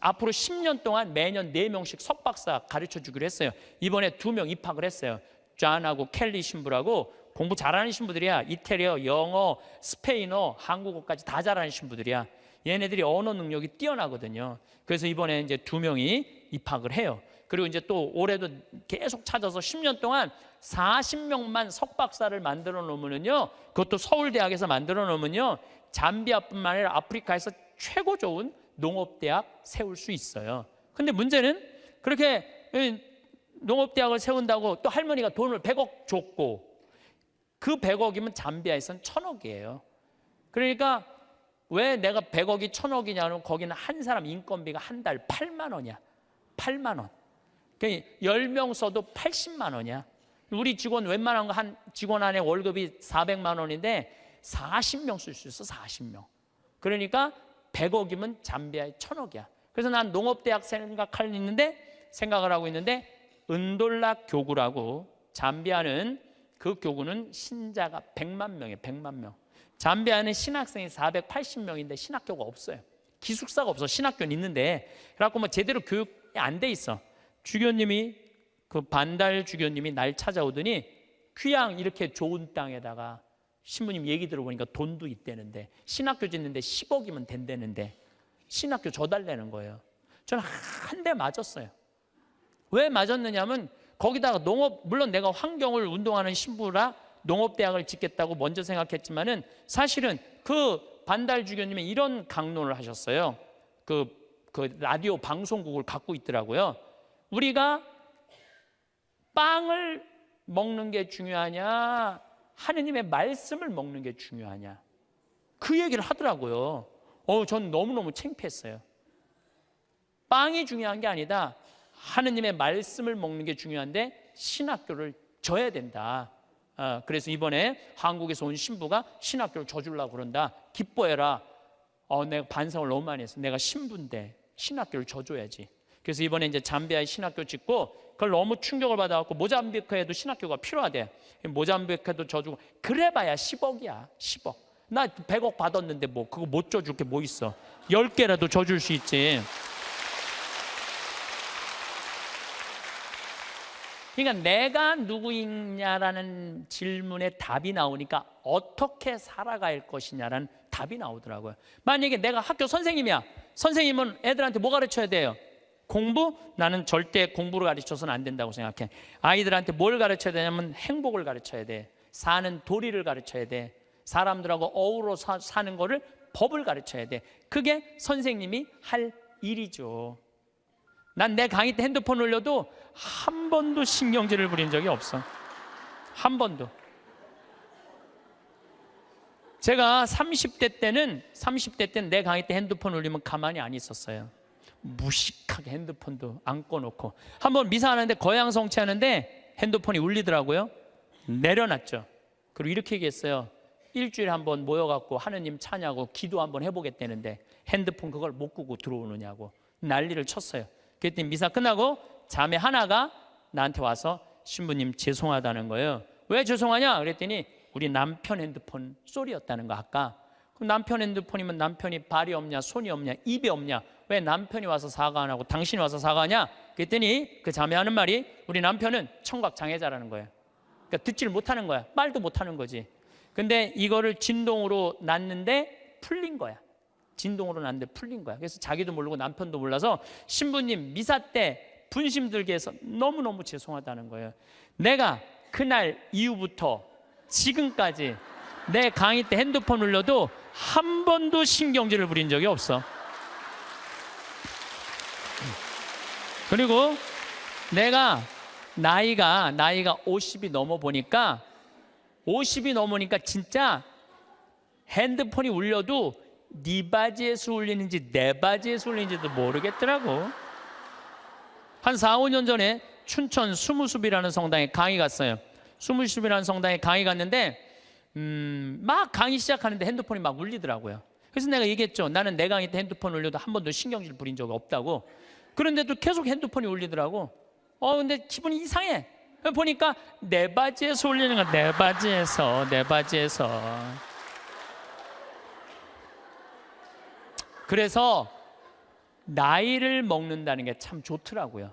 앞으로 10년 동안 매년 4명씩 석박사 가르쳐 주기로 했어요. 이번에 2명 입학을 했어요. 존하고 켈리 신부라고 공부 잘하는 신부들이야. 이태리어, 영어, 스페인어, 한국어까지 다 잘하는 신부들이야. 얘네들이 언어 능력이 뛰어나거든요. 그래서 이번에 이제 2명이 입학을 해요. 그리고 이제 또 올해도 계속 찾아서 10년 동안 40명만 석박사를 만들어 놓으면요, 그것도 서울대학에서 만들어 놓으면요, 잠비아뿐만 아니라 아프리카에서 최고 좋은 농업대학 세울 수 있어요. 근데 문제는 그렇게 농업대학을 세운다고 또 할머니가 돈을 100억 줬고 그 100억이면 잠비아에서는 1000억이에요. 그러니까 왜 내가 100억이 1000억이냐면 거기는 한 사람 인건비가 한 달 8만 원이야. 8만 원. 그러니까 10명 써도 80만 원이야. 우리 직원 웬만한 거 한 직원 안에 월급이 400만 원인데 40명 쓸 수 있어. 40명. 그러니까 100억이면 잠비아에 1000억이야. 그래서 난 농업대학 생각을 하고 있는데 은돌락 교구라고 잠비아는 그 교구는 신자가 100만 명이에요. 100만 명. 잠비아는 신학생이 480명인데 신학교가 없어요. 기숙사가 없어. 신학교는 있는데 그래갖고 제대로 교육이 안 돼 있어. 주교님이 그 반달 주교님이 날 찾아오더니 그냥 이렇게 좋은 땅에다가 신부님 얘기 들어보니까 돈도 있대는데 신학교 짓는데 10억이면 된다는데 신학교 줘달라는 거예요. 저는 한 대 맞았어요. 왜 맞았느냐면 거기다가 물론 내가 환경을 운동하는 신부라 농업대학을 짓겠다고 먼저 생각했지만은 사실은 그 반달 주교님이 이런 강론을 하셨어요. 그 라디오 방송국을 갖고 있더라고요. 우리가 빵을 먹는 게 중요하냐, 하느님의 말씀을 먹는 게 중요하냐, 그 얘기를 하더라고요. 전 너무너무 창피했어요. 빵이 중요한 게 아니다. 하느님의 말씀을 먹는 게 중요한데 신학교를 져야 된다. 그래서 이번에 한국에서 온 신부가 신학교를 져주려고 그런다. 기뻐해라. 내가 반성을 너무 많이 했어. 내가 신부인데 신학교를 져줘야지. 그래서 이번에 이제 잠비아에 신학교 짓고 그걸 너무 충격을 받아갖고 모잠비크에도 신학교가 필요하대. 모잠비크에도 져주고 그래봐야 10억이야. 10억. 나 100억 받았는데 뭐 그거 못 져줄 게 뭐 있어. 10개라도 져줄 수 있지. 그러니까 내가 누구이냐라는 질문에 답이 나오니까 어떻게 살아갈 것이냐라는 답이 나오더라고요. 만약에 내가 학교 선생님이야. 선생님은 애들한테 뭐 가르쳐야 돼요? 공부? 나는 절대 공부를 가르쳐서는 안 된다고 생각해. 아이들한테 뭘 가르쳐야 되냐면 행복을 가르쳐야 돼. 사는 도리를 가르쳐야 돼. 사람들하고 어우러 사는 거를 법을 가르쳐야 돼. 그게 선생님이 할 일이죠. 난 내 강의 때 핸드폰 올려도 한 번도 신경질을 부린 적이 없어. 한 번도. 제가 30대 때는 내 강의 때 핸드폰 올리면 가만히 안 있었어요. 무식하게 핸드폰도 안 꺼놓고. 한번 미사하는데 거양성취하는데 핸드폰이 울리더라고요. 내려놨죠. 그리고 이렇게 얘기했어요. 일주일에 한번 모여갖고 하느님 찬양하고 기도 한번 해보겠다는데 핸드폰 그걸 못 끄고 들어오느냐고 난리를 쳤어요. 그랬더니 미사 끝나고 자매 하나가 나한테 와서 신부님 죄송하다는 거예요. 왜 죄송하냐? 그랬더니 우리 남편 핸드폰 소리였다는 거 아까. 그럼 남편 핸드폰이면 남편이 발이 없냐 손이 없냐 입이 없냐 왜 남편이 와서 사과 안 하고 당신이 와서 사과하냐? 그랬더니 그 자매 하는 말이 우리 남편은 청각 장애자라는 거예요. 그러니까 듣지를 못하는 거야. 말도 못하는 거지. 근데 이거를 진동으로 놨는데 풀린 거야. 진동으로 났는데 풀린 거야. 그래서 자기도 모르고 남편도 몰라서 신부님 미사 때 분심 들게 해서 너무너무 죄송하다는 거예요. 내가 그날 이후부터 지금까지 내 강의 때 핸드폰 울려도 한 번도 신경질을 부린 적이 없어. 그리고 내가 나이가 50이 넘어 보니까 50이 넘으니까 진짜 핸드폰이 울려도 네 바지에서 울리는지 내 바지에서 울리는지도 모르겠더라고. 한 4, 5년 전에 춘천 수무숲이라는 성당에 강의 갔어요. 수무숲이라는 성당에 강의 갔는데 막 강의 시작하는데 핸드폰이 막 울리더라고요. 그래서 내가 얘기했죠. 나는 내 강의 때 핸드폰 울려도 한 번도 신경질 부린 적이 없다고. 그런데도 계속 핸드폰이 울리더라고. 근데 기분이 이상해. 보니까 내 바지에서 울리는 거야. 내 바지에서. 그래서 나이를 먹는다는 게 참 좋더라고요.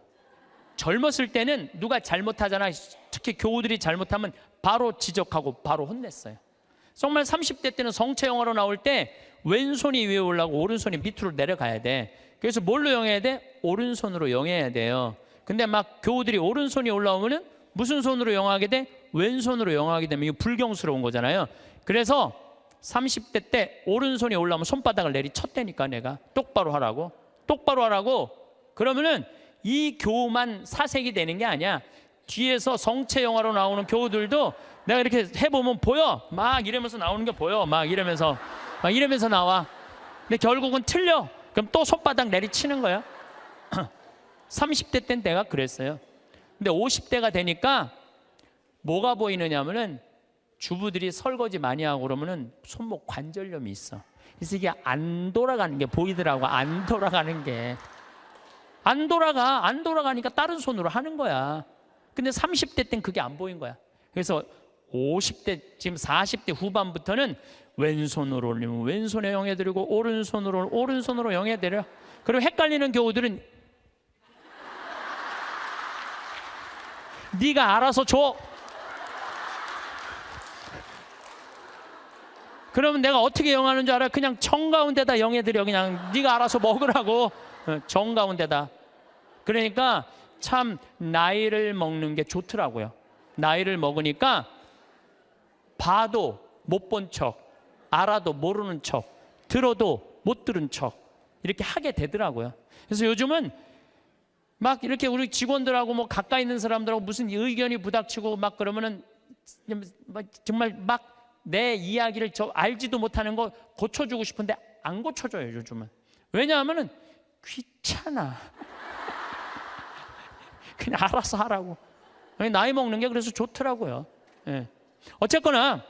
젊었을 때는 누가 잘못하잖아. 특히 교우들이 잘못하면 바로 지적하고 바로 혼냈어요. 정말 30대 때는 성체 영화로 나올 때 왼손이 위에 올라가고 오른손이 밑으로 내려가야 돼. 그래서 뭘로 영해야 돼? 오른손으로 영해야 돼요. 근데 막 교우들이 오른손이 올라오면은 무슨 손으로 영하게 돼? 왼손으로 영하게 되면 이거 불경스러운 거잖아요. 그래서 30대 때 오른손이 올라오면 손바닥을 내리쳤다니까. 내가 똑바로 하라고. 그러면은 이 교우만 사색이 되는 게 아니야. 뒤에서 성체 영화로 나오는 교우들도 내가 이렇게 해보면 보여. 막 이러면서 나오는 게 보여. 막 이러면서 나와. 근데 결국은 틀려. 그럼 또 손바닥 내리치는 거야. 30대 땐 내가 그랬어요. 근데 50대가 되니까 뭐가 보이느냐면은 주부들이 설거지 많이 하고 그러면은 손목 관절염이 있어. 그래서 이게 안 돌아가는 게 보이더라고. 안 돌아가니까 다른 손으로 하는 거야. 근데 30대 땐 그게 안 보인 거야. 그래서 50대 지금 40대 후반부터는 왼손으로 올리면 왼손에 영해드리고 오른손으로 영해드려. 그리고 헷갈리는 교우들은 네가 알아서 줘. 그러면 내가 어떻게 영하는 줄 알아? 그냥 정가운데다 영해드려. 그냥 네가 알아서 먹으라고. 정가운데다. 그러니까 참 나이를 먹는 게 좋더라고요. 나이를 먹으니까 봐도 못 본 척, 알아도 모르는 척, 들어도 못 들은 척 이렇게 하게 되더라고요. 그래서 요즘은 막 이렇게 우리 직원들하고 뭐 가까이 있는 사람들하고 무슨 의견이 부닥치고 막 그러면은 정말 막 내 이야기를 저 알지도 못하는 거 고쳐주고 싶은데 안 고쳐줘요 요즘은. 왜냐하면은 귀찮아. 그냥 알아서 하라고. 나이 먹는 게 그래서 좋더라고요. 예. 어쨌거나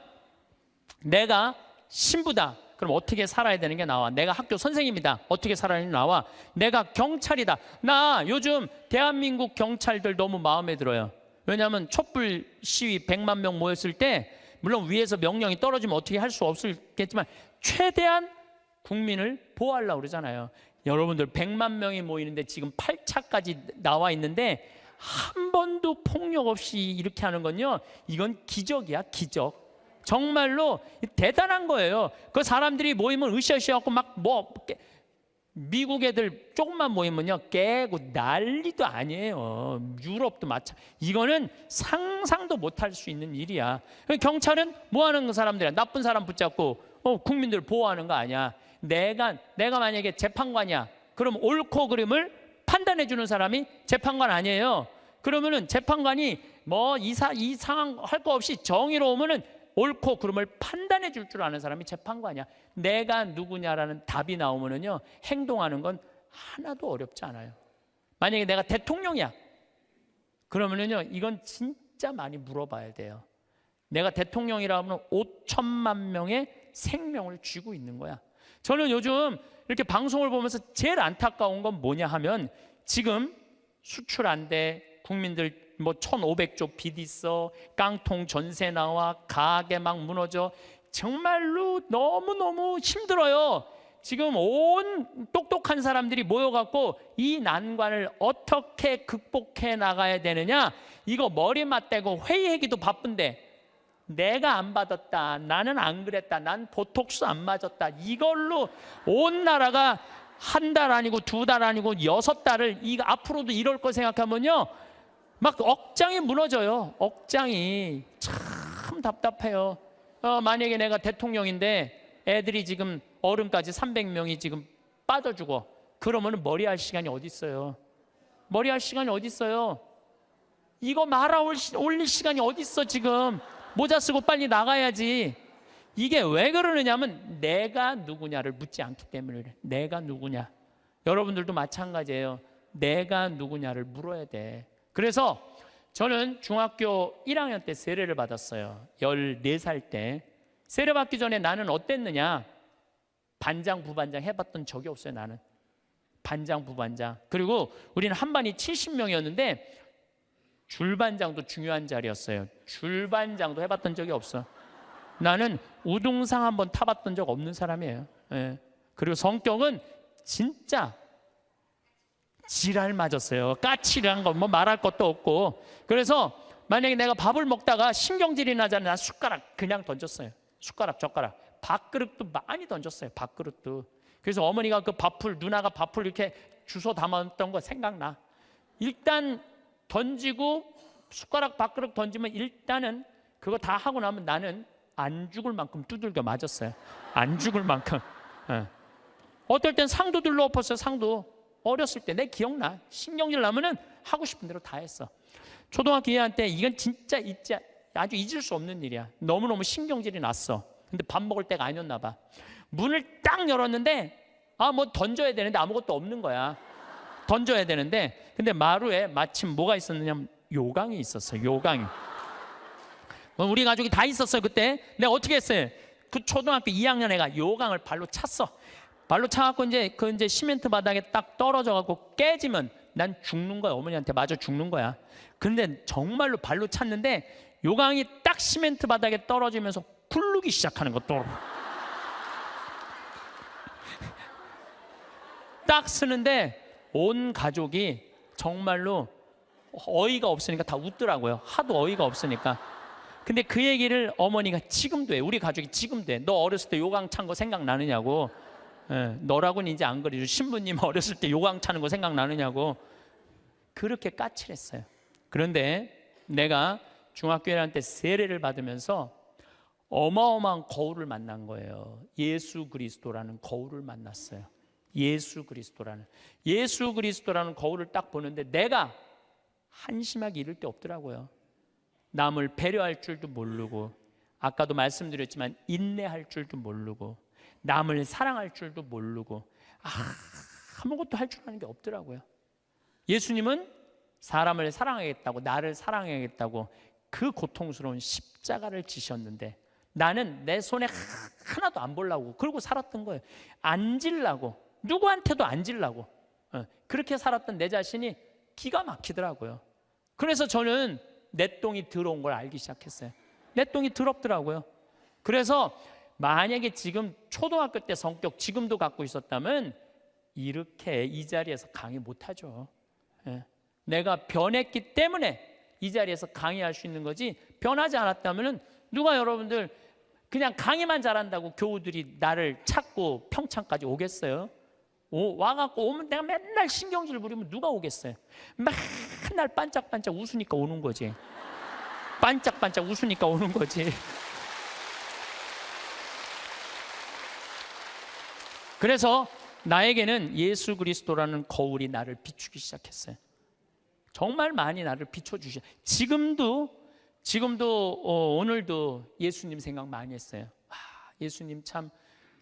내가 신부다. 그럼 어떻게 살아야 되는 게 나와. 내가 학교 선생님이다. 어떻게 살아야 되는 게 나와. 내가 경찰이다. 나 요즘 대한민국 경찰들 너무 마음에 들어요. 왜냐하면 촛불 시위 100만 명 모였을 때 물론 위에서 명령이 떨어지면 어떻게 할 수 없겠지만 최대한 국민을 보호하려고 그러잖아요. 여러분들 100만 명이 모이는데 지금 8차까지 나와 있는데 한 번도 폭력 없이 이렇게 하는 건요, 이건 기적이야, 기적. 정말로 대단한 거예요. 그 사람들이 모이면 으쌰으쌰 하고 막 뭐 미국 애들 조금만 모이면요 깨고 난리도 아니에요. 유럽도 마찬가지. 이거는 상상도 못할 수 있는 일이야. 경찰은 뭐 하는 사람들이야? 나쁜 사람 붙잡고 국민들 보호하는 거 아니야. 내가 만약에 재판관이야. 그럼 옳고 그름을 판단해 주는 사람이 재판관 아니에요. 그러면은 재판관이 뭐 이 상황 할 거 없이 정의로우면은 옳고 그름을 판단해 줄 줄 아는 사람이 재판관이야. 내가 누구냐라는 답이 나오면은요 행동하는 건 하나도 어렵지 않아요. 만약에 내가 대통령이야. 그러면은요 이건 진짜 많이 물어봐야 돼요. 내가 대통령이라 하면 5천만 명의 생명을 쥐고 있는 거야. 저는 요즘 이렇게 방송을 보면서 제일 안타까운 건 뭐냐 하면 지금 수출 안 돼. 국민들 뭐 1,500조 빚 있어. 깡통 전세 나와. 가게 막 무너져. 정말로 너무너무 힘들어요. 지금 온 똑똑한 사람들이 모여갖고 이 난관을 어떻게 극복해 나가야 되느냐. 이거 머리 맞대고 회의하기도 바쁜데 내가 안 받았다. 나는 안 그랬다. 난 보톡스 안 맞았다. 이걸로 온 나라가 한 달 아니고 2달 아니고 6달을 앞으로도 이럴 거 생각하면요 막 억장이 무너져요. 억장이 참 답답해요. 만약에 내가 대통령인데 애들이 지금 어른까지 300명이 지금 빠져 죽어. 그러면 머리할 시간이 어디 있어요? 머리할 시간이 어디 있어요? 이거 말아 올릴 시간이 어디 있어 지금? 모자 쓰고 빨리 나가야지. 이게 왜 그러느냐면 내가 누구냐를 묻지 않기 때문에 그래. 내가 누구냐. 여러분들도 마찬가지예요. 내가 누구냐를 물어야 돼. 그래서 저는 중학교 1학년 때 세례를 받았어요. 14살 때. 세례 받기 전에 나는 어땠느냐. 반장 부반장 해봤던 적이 없어요. 나는 반장 부반장. 그리고 우리는 한 반이 70명이었는데 줄반장도 중요한 자리였어요. 줄반장도 해봤던 적이 없어. 나는 우등상 한번 타봤던 적 없는 사람이에요. 예. 그리고 성격은 진짜 지랄 맞았어요. 까칠한 거 뭐 말할 것도 없고. 그래서 만약에 내가 밥을 먹다가 신경질이 나잖아요. 난 숟가락 그냥 던졌어요. 숟가락 젓가락. 밥그릇도 많이 던졌어요. 밥그릇도. 그래서 어머니가 그 밥풀, 누나가 밥풀 이렇게 주워 담았던 거 생각나. 일단 던지고 숟가락 밥그릇 던지면 일단은 그거 다 하고 나면 나는 안 죽을 만큼 두들겨 맞았어요. 안 죽을 만큼. 예. 어떨 땐 상도 들러 엎었어요. 상도. 어렸을 때 내 기억나. 신경질 나면은 하고 싶은 대로 다 했어. 초등학교 2학년 때 이건 진짜 아주 잊을 수 없는 일이야. 너무너무 신경질이 났어. 근데 밥 먹을 때가 아니었나 봐. 문을 딱 열었는데 뭐 던져야 되는데 아무것도 없는 거야. 던져야 되는데 근데 마루에 마침 뭐가 있었느냐면 요강이 있었어요. 요강이. 우리 가족이 다 있었어요. 그때 내가 어떻게 했어요? 그 초등학교 2학년 애가 요강을 발로 찼어. 발로 차갖고 이제 시멘트 바닥에 딱 떨어져갖고 깨지면 난 죽는 거야. 어머니한테 맞아 죽는 거야. 근데 정말로 발로 찼는데 요강이 딱 시멘트 바닥에 떨어지면서 굴르기 시작하는 것도 딱 쓰는데 온 가족이 정말로 어이가 없으니까 다 웃더라고요. 하도 어이가 없으니까. 근데 그 얘기를 어머니가 지금도 해. 우리 가족이 지금도 해. 너 어렸을 때 요강 찬 거 생각나느냐고. 예, 너라고는 이제 안 그래요. 신부님 어렸을 때 요강 차는 거 생각나느냐고. 그렇게 까칠했어요. 그런데 내가 중학교 1학년 때 세례를 받으면서 어마어마한 거울을 만난 거예요. 예수 그리스도라는 거울을 만났어요. 예수 그리스도라는 거울을 딱 보는데 내가 한심하게 이를 데 없더라고요. 남을 배려할 줄도 모르고, 아까도 말씀드렸지만 인내할 줄도 모르고, 남을 사랑할 줄도 모르고, 아무것도 할 줄 아는 게 없더라고요. 예수님은 사람을 사랑하겠다고, 나를 사랑하겠다고 그 고통스러운 십자가를 지셨는데 나는 내 손에 하나도 안 보려고 그러고 살았던 거예요. 안 질라고, 누구한테도 안 질라고, 그렇게 살았던 내 자신이 기가 막히더라고요. 그래서 저는 내 똥이 더러운 걸 알기 시작했어요. 내 똥이 더럽더라고요. 그래서 만약에 지금 초등학교 때 성격 지금도 갖고 있었다면 이렇게 이 자리에서 강의 못하죠. 내가 변했기 때문에 이 자리에서 강의할 수 있는 거지, 변하지 않았다면 누가 여러분들 그냥 강의만 잘한다고 교우들이 나를 찾고 평창까지 오겠어요? 와갖고 오면 내가 맨날 신경질 부리면 누가 오겠어요? 맨날 반짝반짝 웃으니까 오는 거지. 반짝반짝 웃으니까 오는 거지. 그래서 나에게는 예수 그리스도라는 거울이 나를 비추기 시작했어요. 정말 많이 나를 비춰주셔. 지금도 오늘도 예수님 생각 많이 했어요. 예수님 참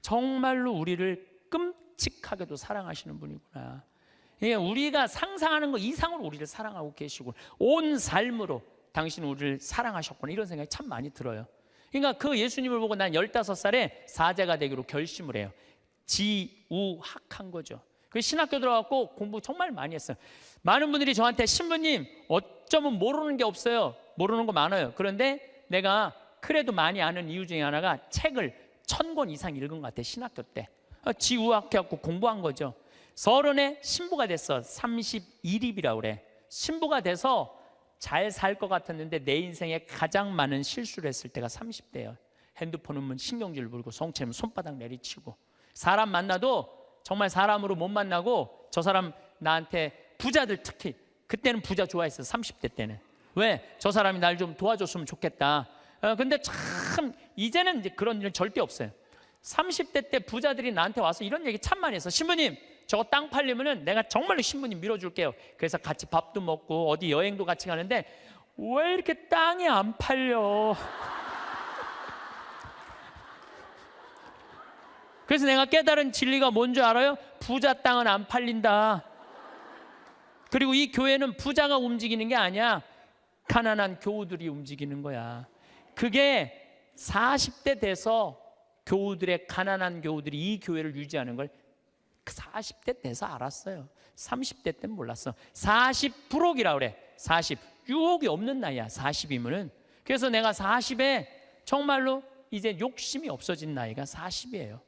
정말로 우리를 끔찍하게도 사랑하시는 분이구나. 우리가 상상하는 것 이상으로 우리를 사랑하고 계시고 온 삶으로 당신은 우리를 사랑하셨구나, 이런 생각이 참 많이 들어요. 그러니까 그 예수님을 보고 난 15살에 사제가 되기로 결심을 해요. 지우학한 거죠. 그 신학교 들어갔고 공부 정말 많이 했어요. 많은 분들이 저한테 신부님 어쩌면 모르는 게 없어요, 모르는 거 많아요. 그런데 내가 그래도 많이 아는 이유 중에 하나가 책을 1000권 이상 읽은 것 같아요. 신학교 때 지우학해갖고 공부한 거죠. 30에 신부가 됐어. 31입이라고 그래. 신부가 돼서 잘 살 것 같았는데 내 인생에 가장 많은 실수를 했을 때가 30대예요. 핸드폰 오면 신경질 부리고, 성체면 손바닥 내리치고, 사람 만나도 정말 사람으로 못 만나고, 저 사람 나한테, 부자들 특히 그때는 부자 좋아했어요. 30대 때는. 왜? 저 사람이 날 좀 도와줬으면 좋겠다. 근데 참 이제는 이제 그런 일은 절대 없어요. 30대 때 부자들이 나한테 와서 이런 얘기 참 많이 했어. 신부님 저거 땅 팔리면은 내가 정말로 신부님 밀어줄게요. 그래서 같이 밥도 먹고 어디 여행도 같이 가는데 왜 이렇게 땅이 안 팔려? 그래서 내가 깨달은 진리가 뭔지 알아요? 부자 땅은 안 팔린다. 그리고 이 교회는 부자가 움직이는 게 아니야. 가난한 교우들이 움직이는 거야. 그게 40대 돼서 교우들의, 가난한 교우들이 이 교회를 유지하는 걸 40대 돼서 알았어요. 30대 때는 몰랐어. 40부록이라고 그래. 40. 유혹이 없는 나이야, 40이면은. 그래서 내가 40에 정말로 이제 욕심이 없어진 나이가 40이에요.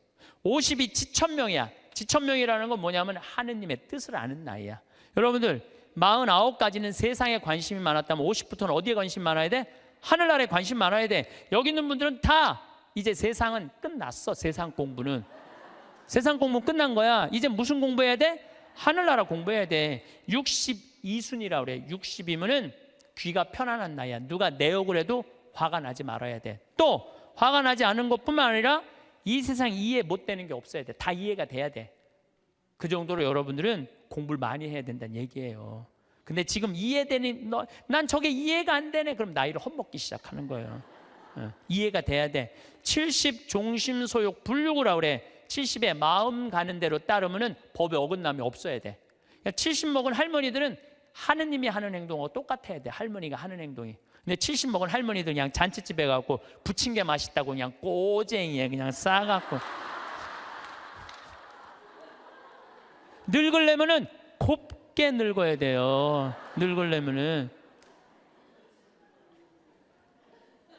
50이 지천명이야. 지천명이라는 건 뭐냐면 하느님의 뜻을 아는 나이야. 여러분들 49까지는 세상에 관심이 많았다면 50부터는 어디에 관심 많아야 돼? 하늘나라에 관심 많아야 돼. 여기 있는 분들은 다 이제 세상은 끝났어. 세상 공부는 끝난 거야. 이제 무슨 공부해야 돼? 하늘나라 공부해야 돼. 62순이라고 그래. 60이면은 귀가 편안한 나이야. 누가 내 욕을 해도 화가 나지 말아야 돼. 또 화가 나지 않은 것뿐만 아니라 이 세상 이해 못 되는 게 없어야 돼. 다 이해가 돼야 돼. 그 정도로 여러분들은 공부를 많이 해야 된다는 얘기예요. 근데 지금 이해되니, 난 저게 이해가 안 되네. 그럼 나이를 헛먹기 시작하는 거예요. 이해가 돼야 돼. 70 종심소욕 불육이라고 그래. 70에 마음 가는 대로 따르면은 법에 어긋남이 없어야 돼. 70 먹은 할머니들은 하느님이 하는 행동하고 똑같아야 돼. 할머니가 하는 행동이. 근데 70 먹은 할머니들 그냥 잔치집에 가고 부친 게 맛있다고 그냥 꼬쟁이에 그냥 싸갖고. 늙으려면은 곱게 늙어야 돼요. 늙으려면은.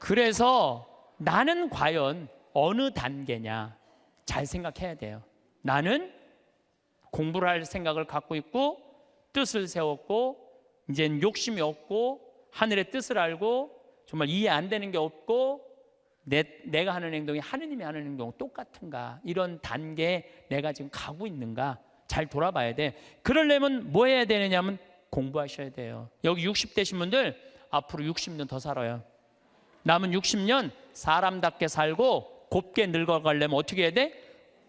그래서 나는 과연 어느 단계냐 잘 생각해야 돼요. 나는 공부를 할 생각을 갖고 있고 뜻을 세웠고 이제는 욕심이 없고 하늘의 뜻을 알고 정말 이해 안 되는 게 없고 내가 하는 행동이 하느님이 하는 행동 똑같은가, 이런 단계에 내가 지금 가고 있는가 잘 돌아봐야 돼. 그러려면 뭐 해야 되느냐면 공부하셔야 돼요. 여기 60대신 분들 앞으로 60년 더 살아요. 남은 60년 사람답게 살고 곱게 늙어가려면 어떻게 해야 돼?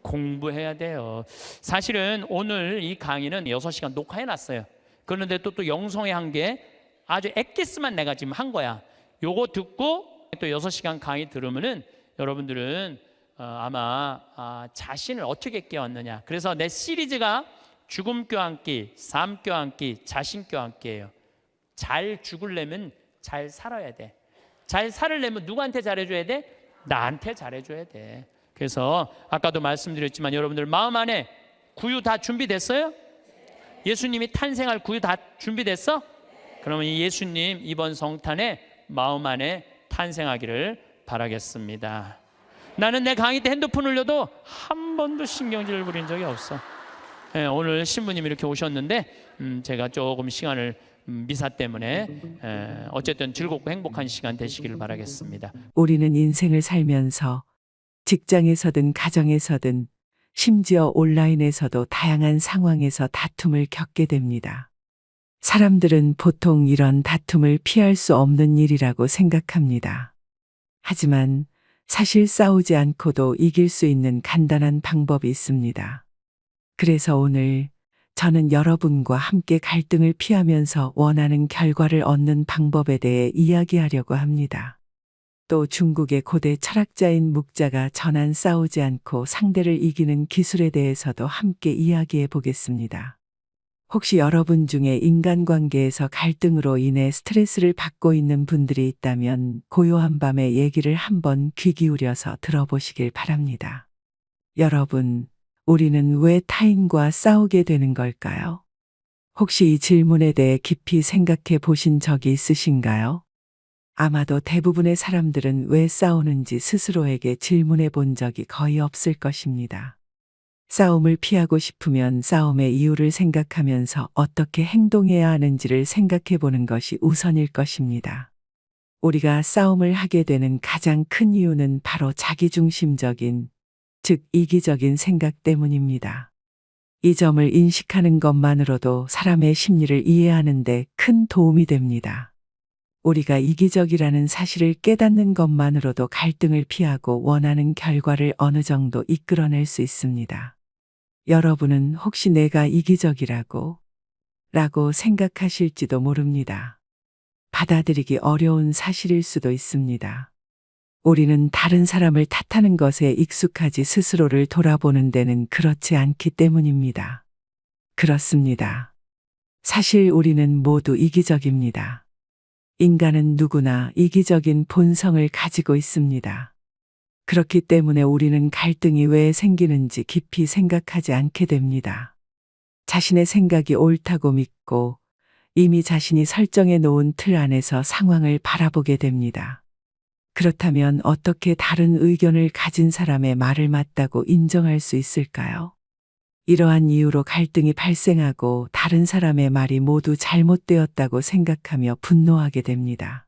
공부해야 돼요. 사실은 오늘 이 강의는 6시간 녹화해놨어요. 그런데 또 영성에 한 게 아주 엑기스만 내가 지금 한 거야. 요거 듣고 또 6시간 강의 들으면은 여러분들은 아마 자신을 어떻게 깨웠느냐. 그래서 내 시리즈가 죽음 껴안기, 삶 껴안기, 자신 껴안기예요. 잘 죽으려면 잘 살아야 돼. 잘 살으려면 누구한테 잘해줘야 돼? 나한테 잘해줘야 돼. 그래서 아까도 말씀드렸지만 여러분들 마음 안에 구유 다 준비됐어요? 예수님이 탄생할 구유 다 준비됐어? 그러면 이 예수님 이번 성탄에 마음 안에 탄생하기를 바라겠습니다. 나는 내 강의 때 핸드폰 울려도 한 번도 신경질을 부린 적이 없어. 오늘 신부님이 이렇게 오셨는데 제가 조금 시간을 미사 때문에 어쨌든 즐겁고 행복한 시간 되시기를 바라겠습니다. 우리는 인생을 살면서 직장에서든 가정에서든 심지어 온라인에서도 다양한 상황에서 다툼을 겪게 됩니다. 사람들은 보통 이런 다툼을 피할 수 없는 일이라고 생각합니다. 하지만 사실 싸우지 않고도 이길 수 있는 간단한 방법이 있습니다. 그래서 오늘 저는 여러분과 함께 갈등을 피하면서 원하는 결과를 얻는 방법에 대해 이야기하려고 합니다. 또 중국의 고대 철학자인 묵자가 전한 싸우지 않고 상대를 이기는 기술에 대해서도 함께 이야기해 보겠습니다. 혹시 여러분 중에 인간관계에서 갈등으로 인해 스트레스를 받고 있는 분들이 있다면 고요한 밤에 얘기를 한번 귀 기울여서 들어보시길 바랍니다. 여러분, 우리는 왜 타인과 싸우게 되는 걸까요? 혹시 이 질문에 대해 깊이 생각해 보신 적이 있으신가요? 아마도 대부분의 사람들은 왜 싸우는지 스스로에게 질문해 본 적이 거의 없을 것입니다. 싸움을 피하고 싶으면 싸움의 이유를 생각하면서 어떻게 행동해야 하는지를 생각해 보는 것이 우선일 것입니다. 우리가 싸움을 하게 되는 가장 큰 이유는 바로 자기중심적인, 즉 이기적인 생각 때문입니다. 이 점을 인식하는 것만으로도 사람의 심리를 이해하는 데 큰 도움이 됩니다. 우리가 이기적이라는 사실을 깨닫는 것만으로도 갈등을 피하고 원하는 결과를 어느 정도 이끌어낼 수 있습니다. 여러분은 혹시 내가 이기적이라고 생각하실지도 모릅니다. 받아들이기 어려운 사실일 수도 있습니다. 우리는 다른 사람을 탓하는 것에 익숙하지 스스로를 돌아보는 데는 그렇지 않기 때문입니다. 그렇습니다. 사실 우리는 모두 이기적입니다. 인간은 누구나 이기적인 본성을 가지고 있습니다. 그렇기 때문에 우리는 갈등이 왜 생기는지 깊이 생각하지 않게 됩니다. 자신의 생각이 옳다고 믿고 이미 자신이 설정해 놓은 틀 안에서 상황을 바라보게 됩니다. 그렇다면 어떻게 다른 의견을 가진 사람의 말을 맞다고 인정할 수 있을까요? 이러한 이유로 갈등이 발생하고 다른 사람의 말이 모두 잘못되었다고 생각하며 분노하게 됩니다.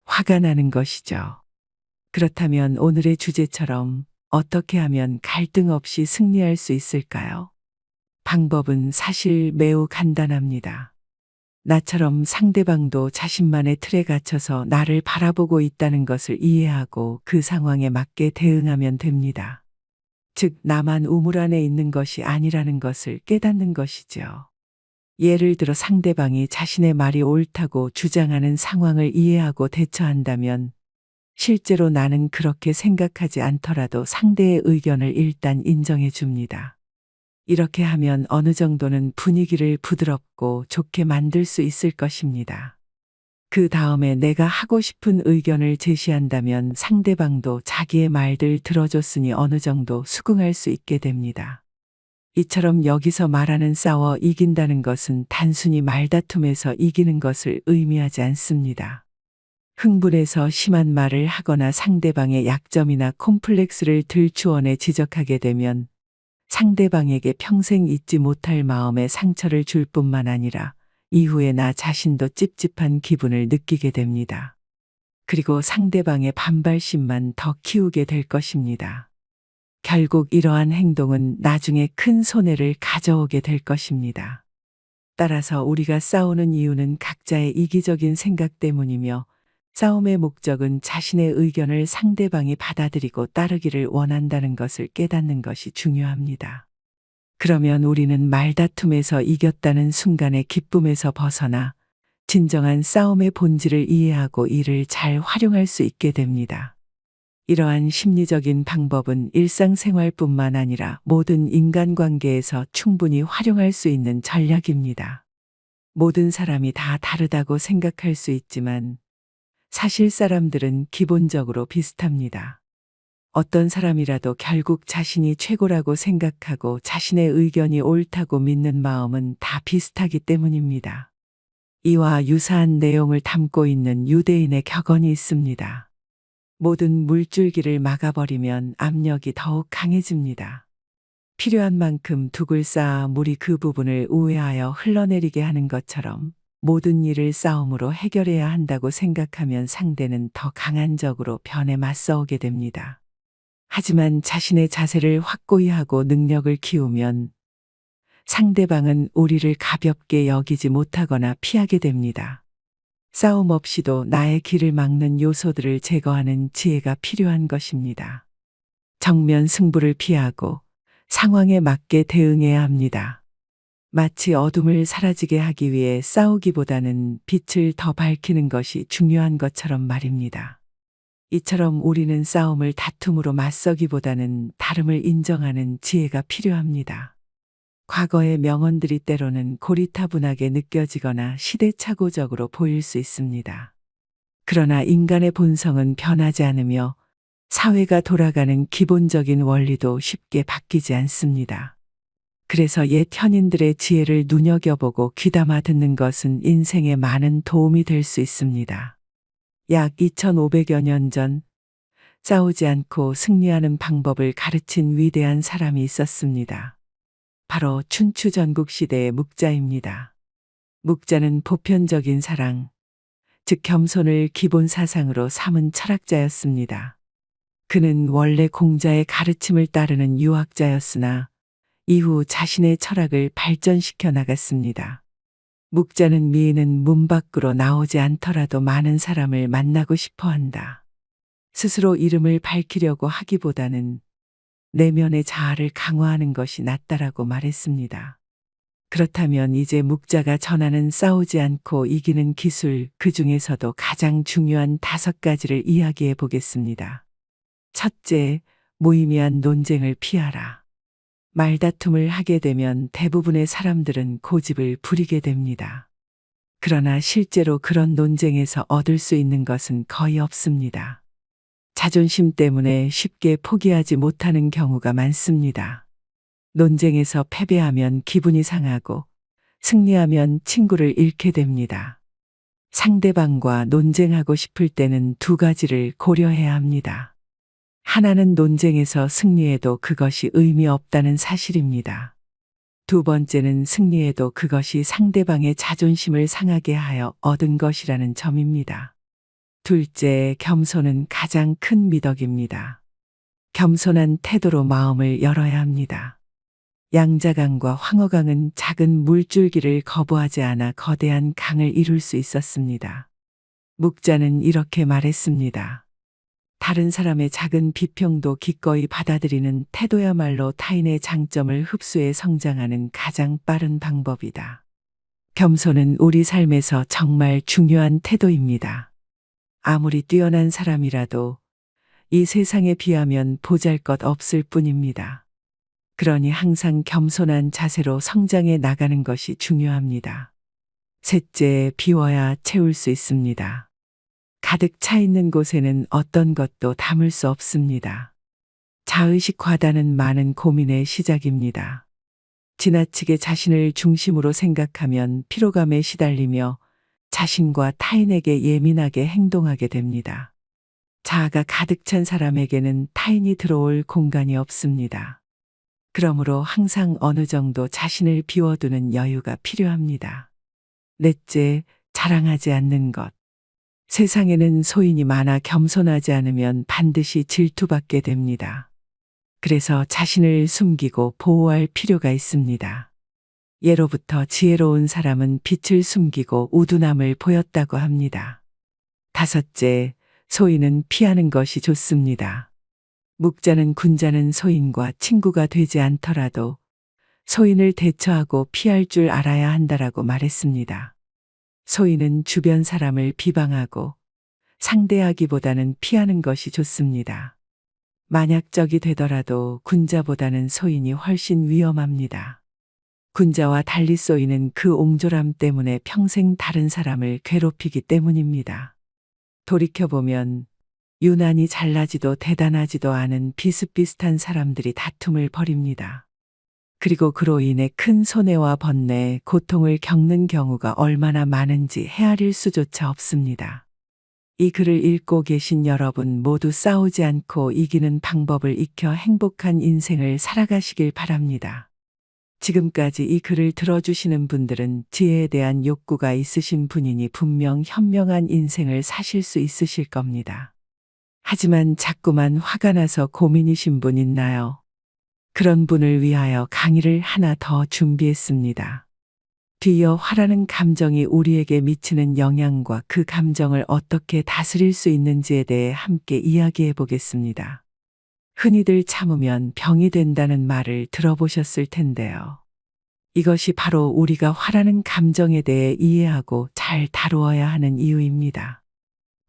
화가 나는 것이죠. 그렇다면 오늘의 주제처럼 어떻게 하면 갈등 없이 승리할 수 있을까요? 방법은 사실 매우 간단합니다. 나처럼 상대방도 자신만의 틀에 갇혀서 나를 바라보고 있다는 것을 이해하고 그 상황에 맞게 대응하면 됩니다. 즉, 나만 우물 안에 있는 것이 아니라는 것을 깨닫는 것이죠. 예를 들어 상대방이 자신의 말이 옳다고 주장하는 상황을 이해하고 대처한다면 실제로 나는 그렇게 생각하지 않더라도 상대의 의견을 일단 인정해 줍니다. 이렇게 하면 어느 정도는 분위기를 부드럽고 좋게 만들 수 있을 것입니다. 그 다음에 내가 하고 싶은 의견을 제시한다면 상대방도 자기의 말들 들어줬으니 어느 정도 수긍할 수 있게 됩니다. 이처럼 여기서 말하는 싸워 이긴다는 것은 단순히 말다툼에서 이기는 것을 의미하지 않습니다. 흥분해서 심한 말을 하거나 상대방의 약점이나 콤플렉스를 들추어내 지적하게 되면 상대방에게 평생 잊지 못할 마음의 상처를 줄 뿐만 아니라 이후에 나 자신도 찝찝한 기분을 느끼게 됩니다. 그리고 상대방의 반발심만 더 키우게 될 것입니다. 결국 이러한 행동은 나중에 큰 손해를 가져오게 될 것입니다. 따라서 우리가 싸우는 이유는 각자의 이기적인 생각 때문이며 싸움의 목적은 자신의 의견을 상대방이 받아들이고 따르기를 원한다는 것을 깨닫는 것이 중요합니다. 그러면 우리는 말다툼에서 이겼다는 순간의 기쁨에서 벗어나 진정한 싸움의 본질을 이해하고 이를 잘 활용할 수 있게 됩니다. 이러한 심리적인 방법은 일상생활뿐만 아니라 모든 인간관계에서 충분히 활용할 수 있는 전략입니다. 모든 사람이 다 다르다고 생각할 수 있지만 사실 사람들은 기본적으로 비슷합니다. 어떤 사람이라도 결국 자신이 최고라고 생각하고 자신의 의견이 옳다고 믿는 마음은 다 비슷하기 때문입니다. 이와 유사한 내용을 담고 있는 유대인의 격언이 있습니다. 모든 물줄기를 막아버리면 압력이 더욱 강해집니다. 필요한 만큼 둑을 쌓아 물이 그 부분을 우회하여 흘러내리게 하는 것처럼 모든 일을 싸움으로 해결해야 한다고 생각하면 상대는 더 강한 적으로 변에 맞서오게 됩니다. 하지만 자신의 자세를 확고히 하고 능력을 키우면 상대방은 우리를 가볍게 여기지 못하거나 피하게 됩니다. 싸움 없이도 나의 길을 막는 요소들을 제거하는 지혜가 필요한 것입니다. 정면 승부를 피하고 상황에 맞게 대응해야 합니다. 마치 어둠을 사라지게 하기 위해 싸우기보다는 빛을 더 밝히는 것이 중요한 것처럼 말입니다. 이처럼 우리는 싸움을 다툼으로 맞서기보다는 다름을 인정하는 지혜가 필요합니다. 과거의 명언들이 때로는 고리타분하게 느껴지거나 시대착오적으로 보일 수 있습니다. 그러나 인간의 본성은 변하지 않으며 사회가 돌아가는 기본적인 원리도 쉽게 바뀌지 않습니다. 그래서 옛 현인들의 지혜를 눈여겨보고 귀담아 듣는 것은 인생에 많은 도움이 될 수 있습니다. 약 2500여 년 전 싸우지 않고 승리하는 방법을 가르친 위대한 사람이 있었습니다. 바로 춘추 전국 시대의 묵자입니다. 묵자는 보편적인 사랑, 즉 겸손을 기본 사상으로 삼은 철학자였습니다. 그는 원래 공자의 가르침을 따르는 유학자였으나 이후 자신의 철학을 발전시켜 나갔습니다. 묵자는 미인은 문 밖으로 나오지 않더라도 많은 사람을 만나고 싶어 한다. 스스로 이름을 밝히려고 하기보다는 내면의 자아를 강화하는 것이 낫다라고 말했습니다. 그렇다면 이제 묵자가 전하는 싸우지 않고 이기는 기술, 그 중에서도 가장 중요한 5가지를 이야기해 보겠습니다. 첫째, 무의미한 논쟁을 피하라. 말다툼을 하게 되면 대부분의 사람들은 고집을 부리게 됩니다. 그러나 실제로 그런 논쟁에서 얻을 수 있는 것은 거의 없습니다. 자존심 때문에 쉽게 포기하지 못하는 경우가 많습니다. 논쟁에서 패배하면 기분이 상하고 승리하면 친구를 잃게 됩니다. 상대방과 논쟁하고 싶을 때는 2가지를 고려해야 합니다. 하나는 논쟁에서 승리해도 그것이 의미 없다는 사실입니다. 2번째는 승리해도 그것이 상대방의 자존심을 상하게 하여 얻은 것이라는 점입니다. 둘째, 겸손은 가장 큰 미덕입니다. 겸손한 태도로 마음을 열어야 합니다. 양자강과 황허강은 작은 물줄기를 거부하지 않아 거대한 강을 이룰 수 있었습니다. 묵자는 이렇게 말했습니다. 다른 사람의 작은 비평도 기꺼이 받아들이는 태도야말로 타인의 장점을 흡수해 성장하는 가장 빠른 방법이다. 겸손은 우리 삶에서 정말 중요한 태도입니다. 아무리 뛰어난 사람이라도 이 세상에 비하면 보잘것없을 뿐입니다. 그러니 항상 겸손한 자세로 성장해 나가는 것이 중요합니다. 셋째, 비워야 채울 수 있습니다. 가득 차 있는 곳에는 어떤 것도 담을 수 없습니다. 자의식 과다는 많은 고민의 시작입니다. 지나치게 자신을 중심으로 생각하면 피로감에 시달리며 자신과 타인에게 예민하게 행동하게 됩니다. 자아가 가득 찬 사람에게는 타인이 들어올 공간이 없습니다. 그러므로 항상 어느 정도 자신을 비워두는 여유가 필요합니다. 넷째, 자랑하지 않는 것. 세상에는 소인이 많아 겸손하지 않으면 반드시 질투받게 됩니다. 그래서 자신을 숨기고 보호할 필요가 있습니다. 예로부터 지혜로운 사람은 빛을 숨기고 우둔함을 보였다고 합니다. 다섯째, 소인은 피하는 것이 좋습니다. 묵자는 군자는 소인과 친구가 되지 않더라도 소인을 대처하고 피할 줄 알아야 한다라고 말했습니다. 소인은 주변 사람을 비방하고 상대하기보다는 피하는 것이 좋습니다. 만약 적이 되더라도 군자보다는 소인이 훨씬 위험합니다. 군자와 달리 소인은 그 옹졸함 때문에 평생 다른 사람을 괴롭히기 때문입니다. 돌이켜보면 유난히 잘나지도 대단하지도 않은 비슷비슷한 사람들이 다툼을 벌입니다. 그리고 그로 인해 큰 손해와 번뇌, 고통을 겪는 경우가 얼마나 많은지 헤아릴 수조차 없습니다. 이 글을 읽고 계신 여러분 모두 싸우지 않고 이기는 방법을 익혀 행복한 인생을 살아가시길 바랍니다. 지금까지 이 글을 들어주시는 분들은 지혜에 대한 욕구가 있으신 분이니 분명 현명한 인생을 사실 수 있으실 겁니다. 하지만 자꾸만 화가 나서 고민이신 분 있나요? 그런 분을 위하여 강의를 하나 더 준비했습니다. 뒤이어 화라는 감정이 우리에게 미치는 영향과 그 감정을 어떻게 다스릴 수 있는지에 대해 함께 이야기해 보겠습니다. 흔히들 참으면 병이 된다는 말을 들어보셨을 텐데요. 이것이 바로 우리가 화라는 감정에 대해 이해하고 잘 다루어야 하는 이유입니다.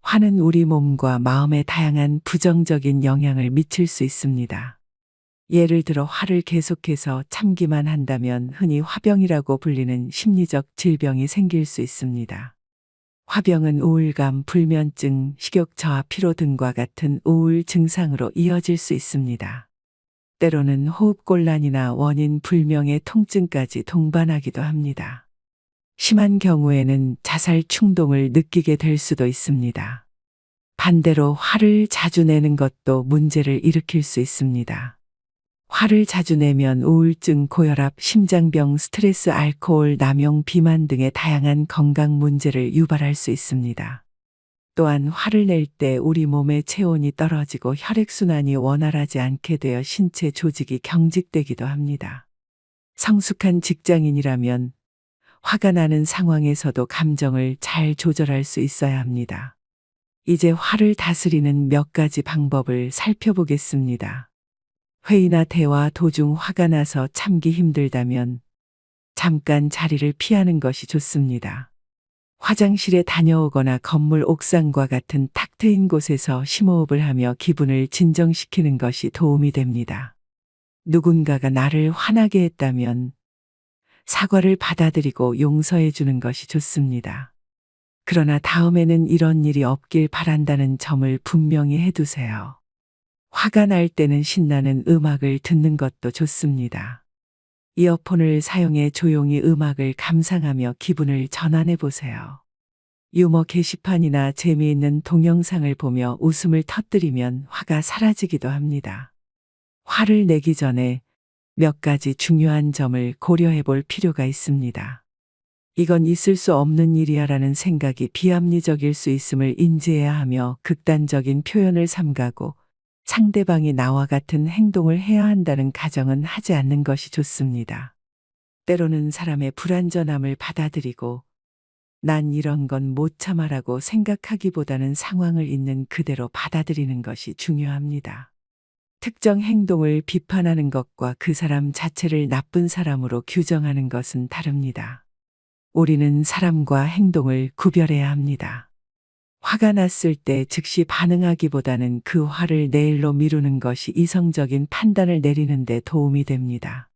화는 우리 몸과 마음에 다양한 부정적인 영향을 미칠 수 있습니다. 예를 들어 화를 계속해서 참기만 한다면 흔히 화병이라고 불리는 심리적 질병이 생길 수 있습니다. 화병은 우울감, 불면증, 식욕저하, 피로 등과 같은 우울 증상으로 이어질 수 있습니다. 때로는 호흡곤란이나 원인 불명의 통증까지 동반하기도 합니다. 심한 경우에는 자살 충동을 느끼게 될 수도 있습니다. 반대로 화를 자주 내는 것도 문제를 일으킬 수 있습니다. 화를 자주 내면 우울증, 고혈압, 심장병, 스트레스, 알코올, 남용, 비만 등의 다양한 건강 문제를 유발할 수 있습니다. 또한 화를 낼 때 우리 몸의 체온이 떨어지고 혈액순환이 원활하지 않게 되어 신체 조직이 경직되기도 합니다. 성숙한 직장인이라면 화가 나는 상황에서도 감정을 잘 조절할 수 있어야 합니다. 이제 화를 다스리는 몇 가지 방법을 살펴보겠습니다. 회의나 대화 도중 화가 나서 참기 힘들다면 잠깐 자리를 피하는 것이 좋습니다. 화장실에 다녀오거나 건물 옥상과 같은 탁 트인 곳에서 심호흡을 하며 기분을 진정시키는 것이 도움이 됩니다. 누군가가 나를 화나게 했다면 사과를 받아들이고 용서해 주는 것이 좋습니다. 그러나 다음에는 이런 일이 없길 바란다는 점을 분명히 해두세요. 화가 날 때는 신나는 음악을 듣는 것도 좋습니다. 이어폰을 사용해 조용히 음악을 감상하며 기분을 전환해 보세요. 유머 게시판이나 재미있는 동영상을 보며 웃음을 터뜨리면 화가 사라지기도 합니다. 화를 내기 전에 몇 가지 중요한 점을 고려해 볼 필요가 있습니다. 이건 있을 수 없는 일이야라는 생각이 비합리적일 수 있음을 인지해야 하며 극단적인 표현을 삼가고 상대방이 나와 같은 행동을 해야 한다는 가정은 하지 않는 것이 좋습니다. 때로는 사람의 불완전함을 받아들이고 난 이런 건 못 참아라고 생각하기보다는 상황을 있는 그대로 받아들이는 것이 중요합니다. 특정 행동을 비판하는 것과 그 사람 자체를 나쁜 사람으로 규정하는 것은 다릅니다. 우리는 사람과 행동을 구별해야 합니다. 화가 났을 때 즉시 반응하기보다는 그 화를 내일로 미루는 것이 이성적인 판단을 내리는 데 도움이 됩니다.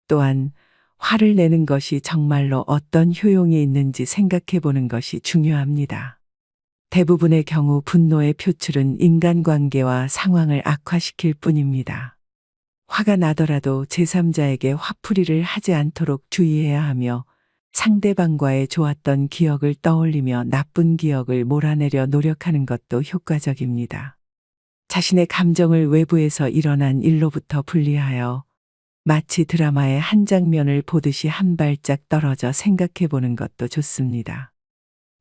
또한 화를 내는 것이 정말로 어떤 효용이 있는지 생각해 보는 것이 중요합니다. 대부분의 경우 분노의 표출은 인간관계와 상황을 악화시킬 뿐입니다. 화가 나더라도 제3자에게 화풀이를 하지 않도록 주의해야 하며 상대방과의 좋았던 기억을 떠올리며 나쁜 기억을 몰아내려 노력하는 것도 효과적입니다. 자신의 감정을 외부에서 일어난 일로부터 분리하여 마치 드라마의 한 장면을 보듯이 한 발짝 떨어져 생각해 보는 것도 좋습니다.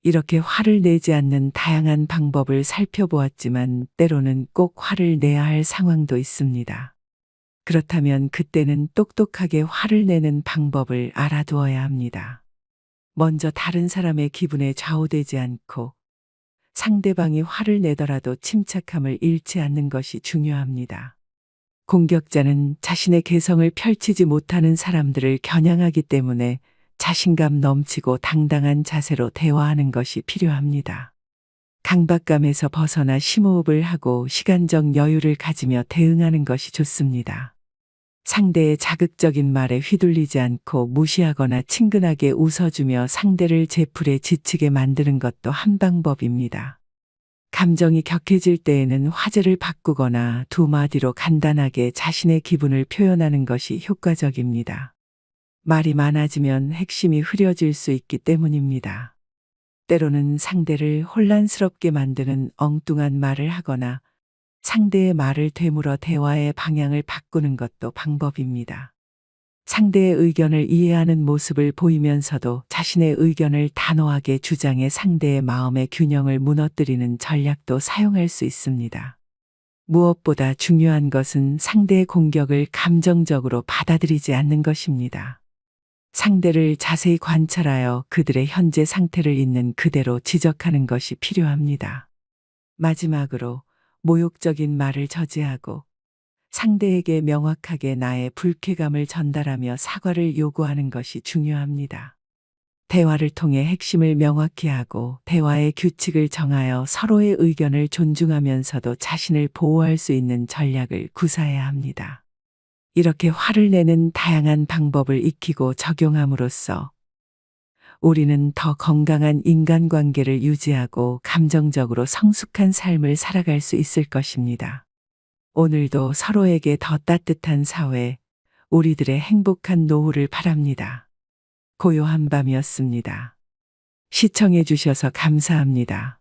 이렇게 화를 내지 않는 다양한 방법을 살펴보았지만 때로는 꼭 화를 내야 할 상황도 있습니다. 그렇다면 그때는 똑똑하게 화를 내는 방법을 알아두어야 합니다. 먼저 다른 사람의 기분에 좌우되지 않고 상대방이 화를 내더라도 침착함을 잃지 않는 것이 중요합니다. 공격자는 자신의 개성을 펼치지 못하는 사람들을 겨냥하기 때문에 자신감 넘치고 당당한 자세로 대화하는 것이 필요합니다. 강박감에서 벗어나 심호흡을 하고 시간적 여유를 가지며 대응하는 것이 좋습니다. 상대의 자극적인 말에 휘둘리지 않고 무시하거나 친근하게 웃어주며 상대를 제풀에 지치게 만드는 것도 한 방법입니다. 감정이 격해질 때에는 화제를 바꾸거나 두 마디로 간단하게 자신의 기분을 표현하는 것이 효과적입니다. 말이 많아지면 핵심이 흐려질 수 있기 때문입니다. 때로는 상대를 혼란스럽게 만드는 엉뚱한 말을 하거나 상대의 말을 되물어 대화의 방향을 바꾸는 것도 방법입니다. 상대의 의견을 이해하는 모습을 보이면서도 자신의 의견을 단호하게 주장해 상대의 마음의 균형을 무너뜨리는 전략도 사용할 수 있습니다. 무엇보다 중요한 것은 상대의 공격을 감정적으로 받아들이지 않는 것입니다. 상대를 자세히 관찰하여 그들의 현재 상태를 있는 그대로 지적하는 것이 필요합니다. 마지막으로 모욕적인 말을 저지하고 상대에게 명확하게 나의 불쾌감을 전달하며 사과를 요구하는 것이 중요합니다. 대화를 통해 핵심을 명확히 하고 대화의 규칙을 정하여 서로의 의견을 존중하면서도 자신을 보호할 수 있는 전략을 구사해야 합니다. 이렇게 화를 내는 다양한 방법을 익히고 적용함으로써 우리는 더 건강한 인간관계를 유지하고 감정적으로 성숙한 삶을 살아갈 수 있을 것입니다. 오늘도 서로에게 더 따뜻한 사회, 우리들의 행복한 노후를 바랍니다. 고요한 밤이었습니다. 시청해 주셔서 감사합니다.